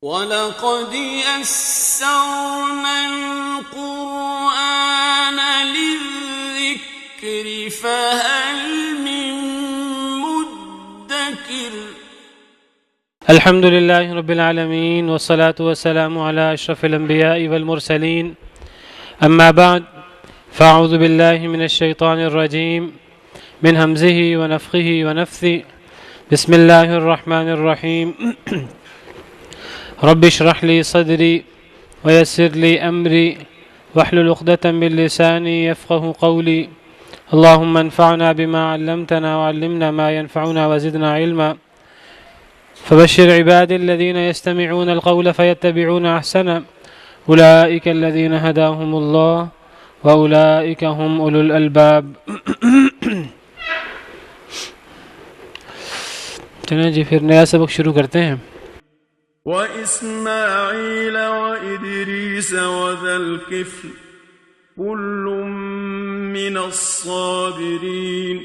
وَلَقَدْ يَسَّرْنَا الْقُرْآنَ لِلذِّكْرِ فَهَلْ مِن مُّدَّكِرٍ الحمد لله رب العالمين والصلاة والسلام على أشرف الأنبياء والمرسلين أما بعد فأعوذ بالله من الشيطان الرجيم من همزه ونفخه ونفثه بسم الله الرحمن الرحيم رب اشرح لي صدري ويسر لي أمري واحلل عقدة من لساني يفقه قولي اللهم انفعنا بما علمتنا وعلمنا ما ينفعنا وزدنا علما فبشر عبادي الذين يستمعون القول فيتبعون أحسنه أولئك الذين هداهم الله وأولئك هم أولو الألباب چلیں جی پھر نیا سبق شروع کرتے ہیں. وَإِسْمَاعِيلَ وَإِدْرِيسَ وَذَا الْكِفْلِ كُلٌّ مِّنَ الصَّابِرِينَ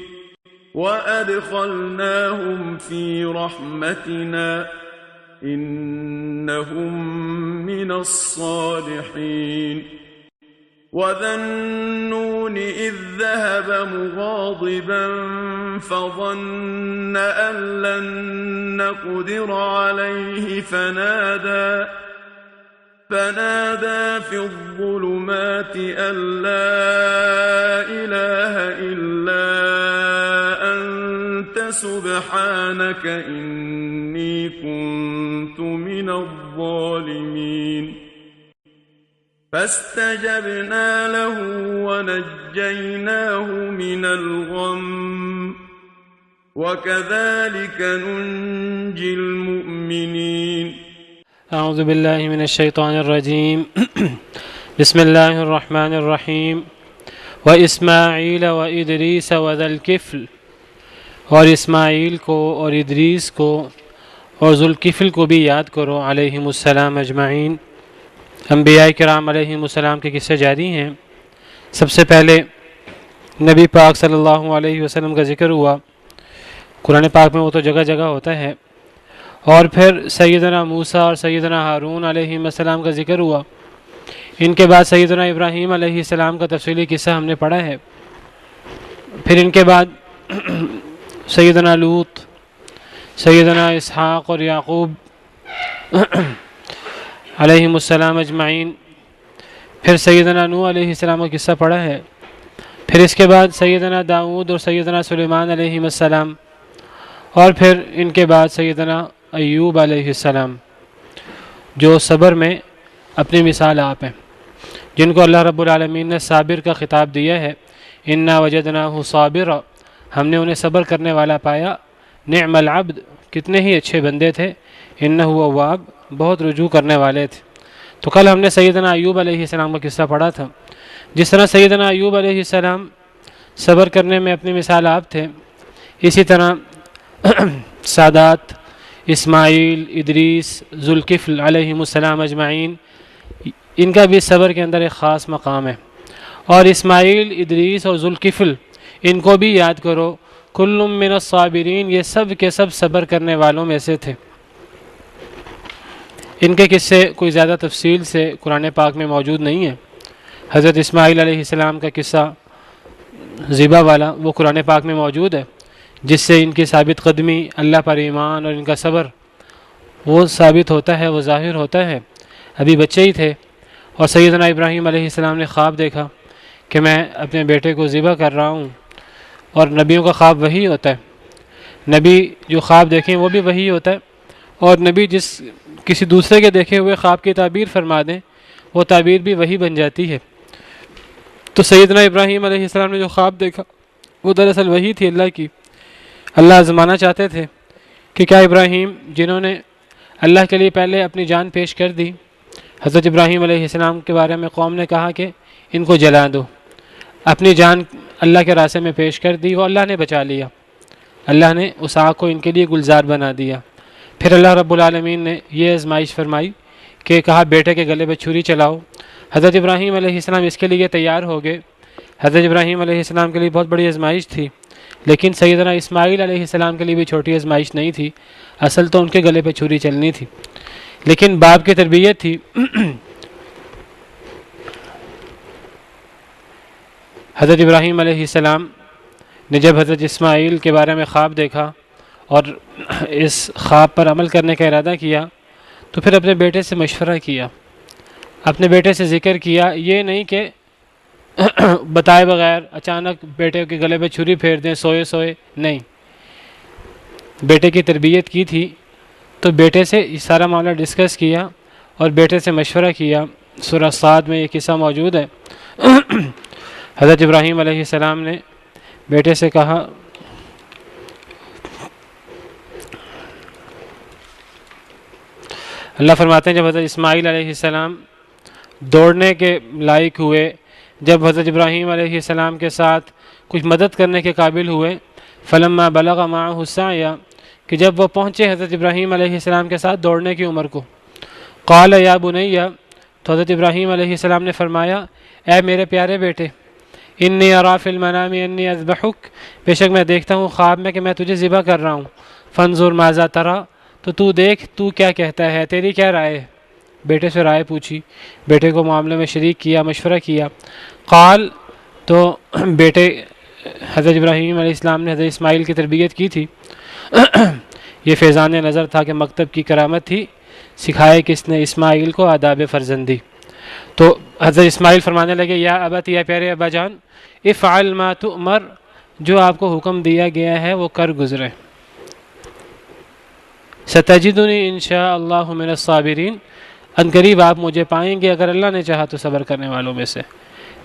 وَأَدْخَلْنَاهُمْ فِي رَحْمَتِنَا إِنَّهُمْ مِنَ الصَّالِحِينَ وَذَا النُّونِ إِذ ذَّهَبَ مُغَاضِبًا فَظَنَّ أَن لَّن نَّقْدِرَ عَلَيْهِ فنادى في الظلمات أن لا إله إلا أنت سبحانك إني كنت من الظالمين فاستجبنا له ونجيناه من الغم وكذلك ننجي المؤمنين. أعوذ بالله من الشيطان الرجيم بسم الله الرحمن الرحيم وإسماعيل وإدريس وذا الكفل، اور اسماعیل کو اور ادریس کو اور ذوالکفل کو بھی یاد کرو علیہم السلام اجمعین. انبیاء کرام علیہم السلام کے قصے جاری ہیں. سب سے پہلے نبی پاک صلی اللہ علیہ وسلم کا ذکر ہوا. قرآن پاک میں وہ تو جگہ جگہ ہوتا ہے. اور پھر سیدنا موسیٰ اور سیدنا ہارون علیہ السلام کا ذکر ہوا. ان کے بعد سیدنا ابراہیم علیہ السلام کا تفصیلی قصہ ہم نے پڑھا ہے. پھر ان کے بعد سیدنا لوط، سیدنا اسحاق اور یعقوب علیہ السلام اجمعین. پھر سیدنا نوح علیہ السلام کا قصہ پڑھا ہے. پھر اس کے بعد سیدنا داؤد اور سیدنا سلیمان علیہ السلام. اور پھر ان کے بعد سیدنا ایوب علیہ السلام، جو صبر میں اپنی مثال آپ ہیں، جن کو اللہ رب العالمین نے صابر کا خطاب دیا ہے. انا وجدناہ صابرا، ہم نے انہیں صبر کرنے والا پایا. نعم العبد، کتنے ہی اچھے بندے تھے. انہ اواب، بہت رجوع کرنے والے تھے. تو کل ہم نے سیدنا ایوب علیہ السلام کا قصہ پڑھا تھا. جس طرح سیدنا ایوب علیہ السلام صبر کرنے میں اپنی مثال آپ تھے، اسی طرح سادات اسماعیل، ادریس، ذوالکفل علیہم السلام اجمعین، ان کا بھی صبر کے اندر ایک خاص مقام ہے. اور اسماعیل، ادریس اور ذوالکفل، ان کو بھی یاد کرو. کل من الصابرین، یہ سب کے سب صبر کرنے والوں میں سے تھے. ان کے قصے کوئی زیادہ تفصیل سے قرآن پاک میں موجود نہیں ہے. حضرت اسماعیل علیہ السلام کا قصہ ذبح والا وہ قرآن پاک میں موجود ہے، جس سے ان کی ثابت قدمی، اللہ پر ایمان اور ان کا صبر وہ ثابت ہوتا ہے، وہ ظاہر ہوتا ہے. ابھی بچے ہی تھے اور سیدنا ابراہیم علیہ السلام نے خواب دیکھا کہ میں اپنے بیٹے کو ذبح کر رہا ہوں. اور نبیوں کا خواب وہی ہوتا ہے. نبی جو خواب دیکھیں وہ بھی وہی ہوتا ہے، اور نبی جس کسی دوسرے کے دیکھے ہوئے خواب کی تعبیر فرما دیں وہ تعبیر بھی وہی بن جاتی ہے. تو سیدنا ابراہیم علیہ السلام نے جو خواب دیکھا وہ دراصل وہی تھی اللہ کی. اللہ آزمانا چاہتے تھے کہ کیا ابراہیم، جنہوں نے اللہ کے لیے پہلے اپنی جان پیش کر دی، حضرت ابراہیم علیہ السلام کے بارے میں قوم نے کہا کہ ان کو جلا دو، اپنی جان اللہ کے راستے میں پیش کر دی، وہ اللہ نے بچا لیا. اللہ نے اس آگ کو ان کے لیے گلزار بنا دیا. پھر اللہ رب العالمین نے یہ آزمائش فرمائی کہ کہا بیٹے کے گلے پہ چھری چلاؤ. حضرت ابراہیم علیہ السلام اس کے لیے تیار ہو گئے. حضرت ابراہیم علیہ السلام کے لیے بہت بڑی آزمائش تھی، لیکن سیدنا اسماعیل علیہ السلام کے لیے بھی چھوٹی آزمائش نہیں تھی. اصل تو ان کے گلے پہ چھری چلنی تھی. لیکن باپ کی تربیت تھی. حضرت ابراہیم علیہ السلام نے جب حضرت اسماعیل کے بارے میں خواب دیکھا اور اس خواب پر عمل کرنے کا ارادہ کیا تو پھر اپنے بیٹے سے مشورہ کیا، اپنے بیٹے سے ذکر کیا. یہ نہیں کہ بتائے بغیر اچانک بیٹے کے گلے پہ چھری پھیر دیں سوئے سوئے، نہیں، بیٹے کی تربیت کی تھی تو بیٹے سے یہ سارا معاملہ ڈسکس کیا اور بیٹے سے مشورہ کیا. سورہ صاد میں یہ قصہ موجود ہے. حضرت ابراہیم علیہ السلام نے بیٹے سے کہا اللہ فرماتے ہیں جب حضرت اسماعیل علیہ السلام دوڑنے کے لائق ہوئے، جب حضرت ابراہیم علیہ السلام کے ساتھ کچھ مدد کرنے کے قابل ہوئے، فلما بلغ معہ السعی، کہ جب وہ پہنچے حضرت ابراہیم علیہ السلام کے ساتھ دوڑنے کی عمر کو، قال یا بنی، تو حضرت ابراہیم علیہ السلام نے فرمایا اے میرے پیارے بیٹے، انی اری فی المنام انی اذبحک، بے شک میں دیکھتا ہوں خواب میں کہ میں تجھے ذبح کر رہا ہوں، فانظر ماذا تری، تو دیکھ تو کیا کہتا ہے، تیری کیا رائے ہے. بیٹے سے رائے پوچھی، بیٹے کو معاملے میں شریک کیا، مشورہ کیا. قال، تو بیٹے حضرت ابراہیم علیہ السلام نے حضرت اسماعیل کی تربیت کی تھی. یہ فیضان نظر تھا کہ مکتب کی کرامت تھی، سکھائے کس نے اسماعیل کو آداب فرزندی. تو حضرت اسماعیل فرمانے لگے یا ابت، یا پیارے ابا جان، افعل ما تؤمر، جو آپ کو حکم دیا گیا ہے وہ کر گزرے. ستجدنی انشاء اللہ من الصابرین، ان قریب آپ مجھے پائیں گے اگر اللہ نے چاہا تو صبر کرنے والوں میں سے.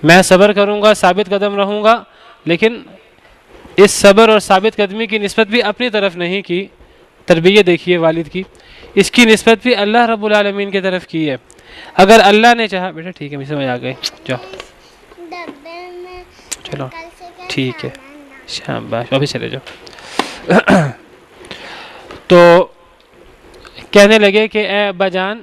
میں صبر کروں گا، ثابت قدم رہوں گا، لیکن اس صبر اور ثابت قدمی کی نسبت بھی اپنی طرف نہیں کی. تربیت دیکھیے والد کی، اس کی نسبت بھی اللہ رب العالمین کی طرف کی ہے. اگر اللہ نے چاہا، بیٹا ٹھیک ہے، مجھ سمجھ آ گئے، جاؤ چلو ٹھیک ہے، شاباش، ابھی چلے جاؤ. تو کہنے لگے کہ اے ابا جان،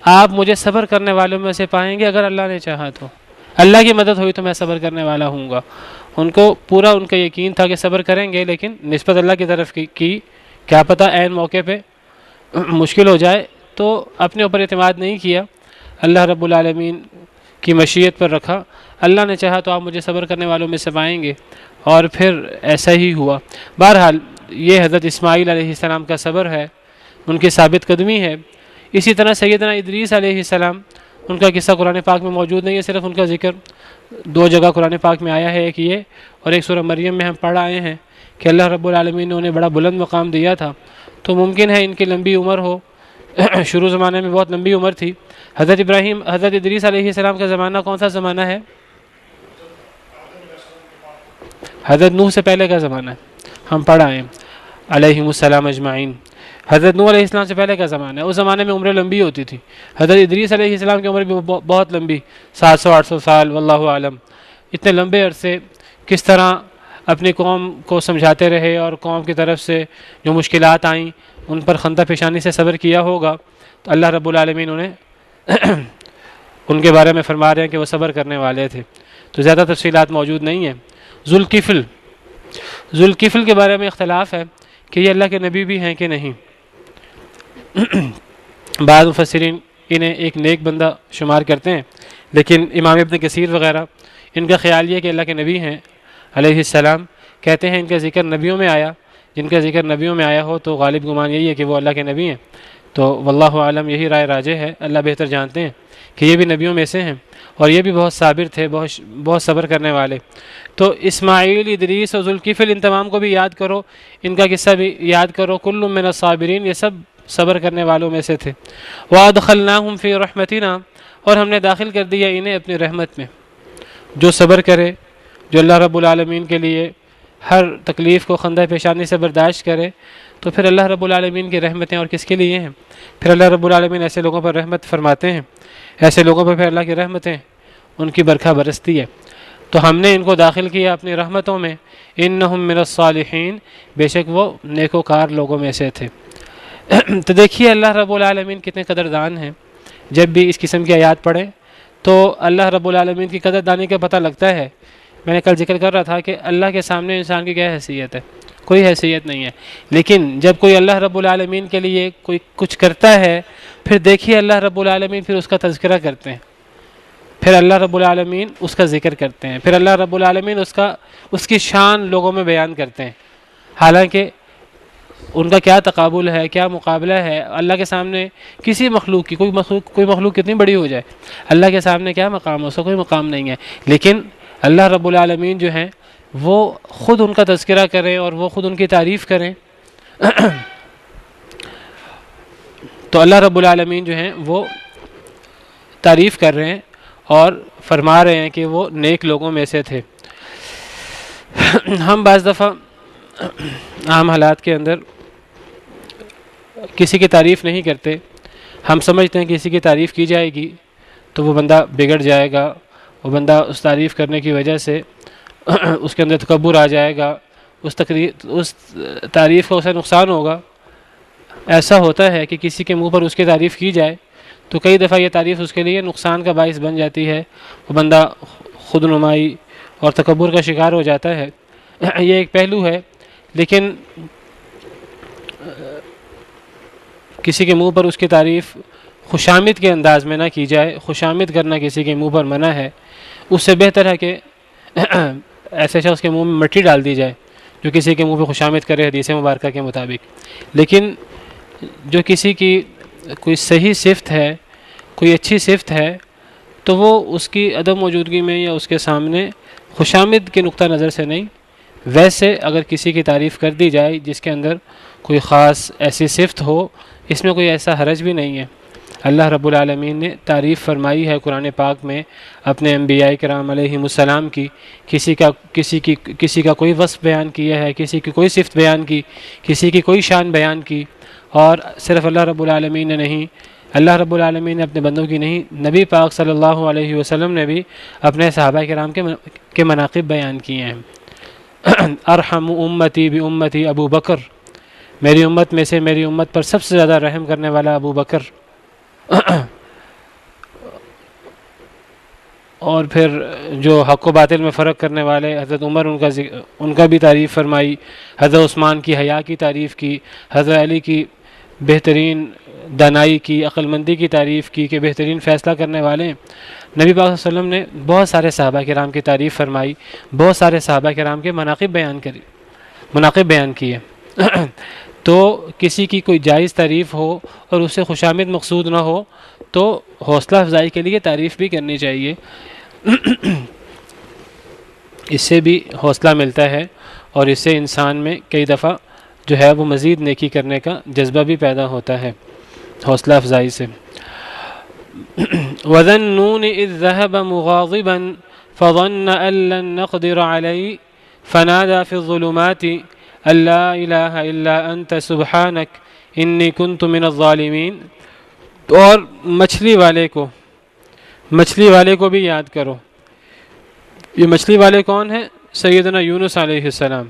آپ مجھے صبر کرنے والوں میں سے پائیں گے اگر اللہ نے چاہا تو، اللہ کی مدد ہوئی تو میں صبر کرنے والا ہوں گا. ان کو پورا ان کا یقین تھا کہ صبر کریں گے، لیکن نسبت اللہ کی طرف کی، کیا پتہ عین موقع پہ مشکل ہو جائے، تو اپنے اوپر اعتماد نہیں کیا، اللہ رب العالمین کی مشیت پر رکھا. اللہ نے چاہا تو آپ مجھے صبر کرنے والوں میں سے پائیں گے، اور پھر ایسا ہی ہوا. بہرحال یہ حضرت اسماعیل علیہ السلام کا صبر ہے، ان کی ثابت قدمی ہے. اسی طرح سیدنا ادریس علیہ السلام، ان کا قصہ قرآن پاک میں موجود نہیں ہے، صرف ان کا ذکر 2 جگہ قرآن پاک میں آیا ہے، ایک یہ اور ایک سورہ مریم میں ہم پڑھ آئے ہیں کہ اللہ رب العالمین نے انہیں بڑا بلند مقام دیا تھا. تو ممکن ہے ان کی لمبی عمر ہو، شروع زمانے میں بہت لمبی عمر تھی. حضرت ادریس علیہ السلام کا زمانہ کون سا زمانہ ہے؟ حضرت نوح سے پہلے کا زمانہ ہے، ہم پڑھ آئے ہیں علیہم السلام اجمعین. حضرت نوح علیہ السلام سے پہلے کا زمانہ ہے، اس زمانے میں عمریں لمبی ہوتی تھی. حضرت ادریس علیہ السلام کی عمر بھی بہت لمبی، 700-800 سال، واللہ عالم. اتنے لمبے عرصے کس طرح اپنی قوم کو سمجھاتے رہے، اور قوم کی طرف سے جو مشکلات آئیں ان پر خندہ پیشانی سے صبر کیا ہوگا. تو اللہ رب العالمین انہیں ان کے بارے میں فرما رہے ہیں کہ وہ صبر کرنے والے تھے. تو زیادہ تفصیلات موجود نہیں ہیں. ذوالکفل کے بارے میں اختلاف ہے کہ یہ اللہ کے نبی بھی ہیں کہ نہیں. بعض مفسرین انہیں ایک نیک بندہ شمار کرتے ہیں، لیکن امام ابن کثیر وغیرہ ان کا خیال یہ کہ اللہ کے نبی ہیں علیہ السلام. کہتے ہیں ان کا ذکر نبیوں میں آیا، جن کا ذکر نبیوں میں آیا ہو تو غالب گمان یہی ہے کہ وہ اللہ کے نبی ہیں. تو واللہ عالم یہی رائے راجح ہے، اللہ بہتر جانتے ہیں کہ یہ بھی نبیوں میں سے ہیں، اور یہ بھی بہت صابر تھے، بہت صبر کرنے والے. تو اسماعیل، ادریس اور ذوالکفل، ان تمام کو بھی یاد کرو، ان کا قصہ بھی یاد کرو. کل من الصابرین، یہ سب صبر کرنے والوں میں سے تھے. وَأَدْخَلْنَاهُمْ فِي رَحْمَتِنَا، اور ہم نے داخل کر دیا انہیں اپنی رحمت میں. جو صبر کرے، جو اللہ رب العالمین کے لیے ہر تکلیف کو خندہ پیشانی سے برداشت کرے، تو پھر اللہ رب العالمین کی رحمتیں اور کس کے لیے ہیں؟ پھر اللہ رب العالمین ایسے لوگوں پر رحمت فرماتے ہیں، ایسے لوگوں پر پھر اللہ کی رحمتیں ان کی برکھا برستی ہے. تو ہم نے ان کو داخل کیا اپنی رحمتوں میں. انہم من الصالحین، بے شک وہ نیکوکار لوگوں میں سے تھے. تو دیکھیے اللہ رب العالمین کتنے قدردان ہیں. جب بھی اس قسم کی آیات پڑھیں تو اللہ رب العالمین کی قدردانی کا پتہ لگتا ہے. میں نے کل ذکر کر رہا تھا کہ اللہ کے سامنے انسان کی کیا حیثیت ہے. کوئی حیثیت نہیں ہے۔ لیکن جب کوئی اللہ رب العالمین کے لیے کوئی کچھ کرتا ہے، پھر دیکھیے اللہ رب العالمین پھر اس کا تذکرہ کرتے ہیں، پھر اللہ رب العالمین اس کا ذکر کرتے ہیں، پھر اللہ رب العالمین اس کی شان لوگوں میں بیان کرتے ہیں، حالانکہ ان کا کیا تقابل ہے، کیا مقابلہ ہے اللہ کے سامنے کسی مخلوق کی۔ کوئی مخلوق کتنی بڑی ہو جائے، اللہ کے سامنے کیا مقام ہے، اس کا کوئی مقام نہیں ہے۔ لیکن اللہ رب العالمین جو ہیں وہ خود ان کا تذکرہ کریں اور وہ خود ان کی تعریف کریں تو اللہ رب العالمین جو ہیں وہ تعریف کر رہے ہیں اور فرما رہے ہیں کہ وہ نیک لوگوں میں سے تھے۔ ہم بعض دفعہ عام حالات کے اندر کسی کی تعریف نہیں کرتے، ہم سمجھتے ہیں کہ کسی کی تعریف کی جائے گی تو وہ بندہ بگڑ جائے گا، وہ بندہ اس تعریف کرنے کی وجہ سے اس کے اندر تکبر آ جائے گا، اس تعریف کا اسے نقصان ہوگا۔ ایسا ہوتا ہے کہ کسی کے منہ پر اس کی تعریف کی جائے تو کئی دفعہ یہ تعریف اس کے لیے نقصان کا باعث بن جاتی ہے، وہ بندہ خود نمائی اور تکبر کا شکار ہو جاتا ہے۔ یہ ایک پہلو ہے، لیکن کسی کے منہ پر اس کی تعریف خوشامد کے انداز میں نہ کی جائے، خوشامد کرنا کسی کے منہ پر منع ہے۔ اس سے بہتر ہے کہ ایسے شخص کے منہ میں مٹی ڈال دی جائے جو کسی کے منہ پہ خوشامد کرے حدیث مبارکہ کے مطابق۔ لیکن جو کسی کی کوئی صحیح صفت ہے، کوئی اچھی صفت ہے، تو وہ اس کی عدم موجودگی میں یا اس کے سامنے خوشامد کے نقطہ نظر سے نہیں، ویسے اگر کسی کی تعریف کر دی جائے جس کے اندر کوئی خاص ایسی صفت ہو، اس میں کوئی ایسا حرج بھی نہیں ہے۔ اللہ رب العالمین نے تعریف فرمائی ہے قرآن پاک میں اپنے انبیاء کرام علیہم السلام کی، کسی کا کوئی وصف بیان کیا ہے، کسی کی کوئی صفت بیان کی، کسی کی کوئی شان بیان کی، اور صرف اللہ رب العالمین نے نہیں، اللہ رب العالمین نے اپنے بندوں کی نہیں، نبی پاک صلی اللہ علیہ وسلم نے بھی اپنے صحابہ کرام کے مناقب بیان کیے ہیں۔ ارحم امتی بامتی ابو بکر، میری امت میں سے میری امت پر سب سے زیادہ رحم کرنے والا ابو بکر۔ اور پھر جو حق و باطل میں فرق کرنے والے حضرت عمر، ان کا بھی تعریف فرمائی، حضرت عثمان کی حیا کی تعریف کی، حضرت علی کی بہترین دانائی کی، عقل مندی کی تعریف کی کہ بہترین فیصلہ کرنے والے ہیں۔ نبی پاک صلی اللہ علیہ وسلم نے بہت سارے صحابہ کرام کی تعریف فرمائی، بہت سارے صحابہ کرام کے مناقب بیان کیے۔ تو کسی کی کوئی جائز تعریف ہو اور اس سے خوشامد مقصود نہ ہو تو حوصلہ افزائی کے لیے تعریف بھی کرنی چاہیے، اس سے بھی حوصلہ ملتا ہے اور اس سے انسان میں کئی دفعہ جو ہے وہ مزید نیکی کرنے کا جذبہ بھی پیدا ہوتا ہے حوصلہ افزائی سے۔ وَذَا النُّونِ إِذ ذَهَبَ مُغَاضِبًا فَظَنَّ أَن لَّن نَّقْدِرَ عَلَيْهِ فَنَادَىٰ فِي الظُّلُمَاتِ أَن لَّا إِلَٰهَ إِلَّا أَنتَ سُبْحَانَكَ إِنِّي كُنتُ مِنَ الظَّالِمِينَ۔ اور مچھلی والے کو بھی یاد کرو۔ یہ مچھلی والے کون ہیں؟ سیدنا یونس علیہ السلام۔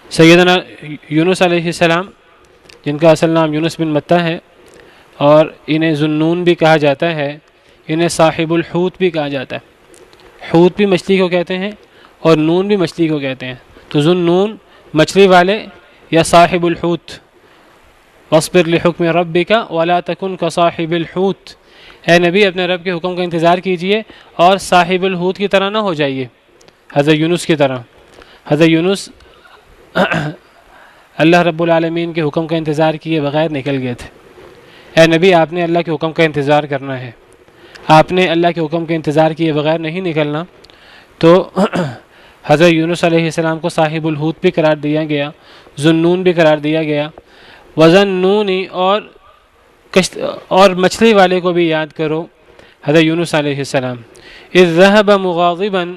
سیدنا یونس علیہ السلام جن کا اصل نام یونس بن متہ ہے، اور انہیں ذُنُّون بھی کہا جاتا ہے، انہیں صاحب الحوت بھی کہا جاتا ہے۔ حوت بھی مچھلی کو کہتے ہیں اور نون بھی مچھلی کو کہتے ہیں، تو ذُنُّون مچھلی والے یا صاحب الحوت۔ وَاصْبِرْ لِحُكْمِ رَبِّكَ وَلَا تَكُنْ كَصَاحِبِ الْحُوتِ، اے نبی اپنے رب کے حکم کا انتظار کیجئے اور صاحب الحوت کی طرح نہ ہو جائیے، حضرت یونس کی طرح۔ حضرت یونس اللہ رب العالمین کے حکم کا انتظار کیے بغیر نکل گئے تھے۔ اے نبی آپ نے اللہ کے حکم کا انتظار کرنا ہے، آپ نے اللہ کے حکم کے انتظار کیے بغیر نہیں نکلنا۔ تو حضرت یونس علیہ السلام کو صاحب الحوت بھی قرار دیا گیا، ذُنُّون بھی قرار دیا گیا۔ وَذَنُّونِ اور مچھلی والے کو بھی یاد کرو، حضرت یونس علیہ السلام۔ اِذ ذَهَبَ مُغَاضِبًا،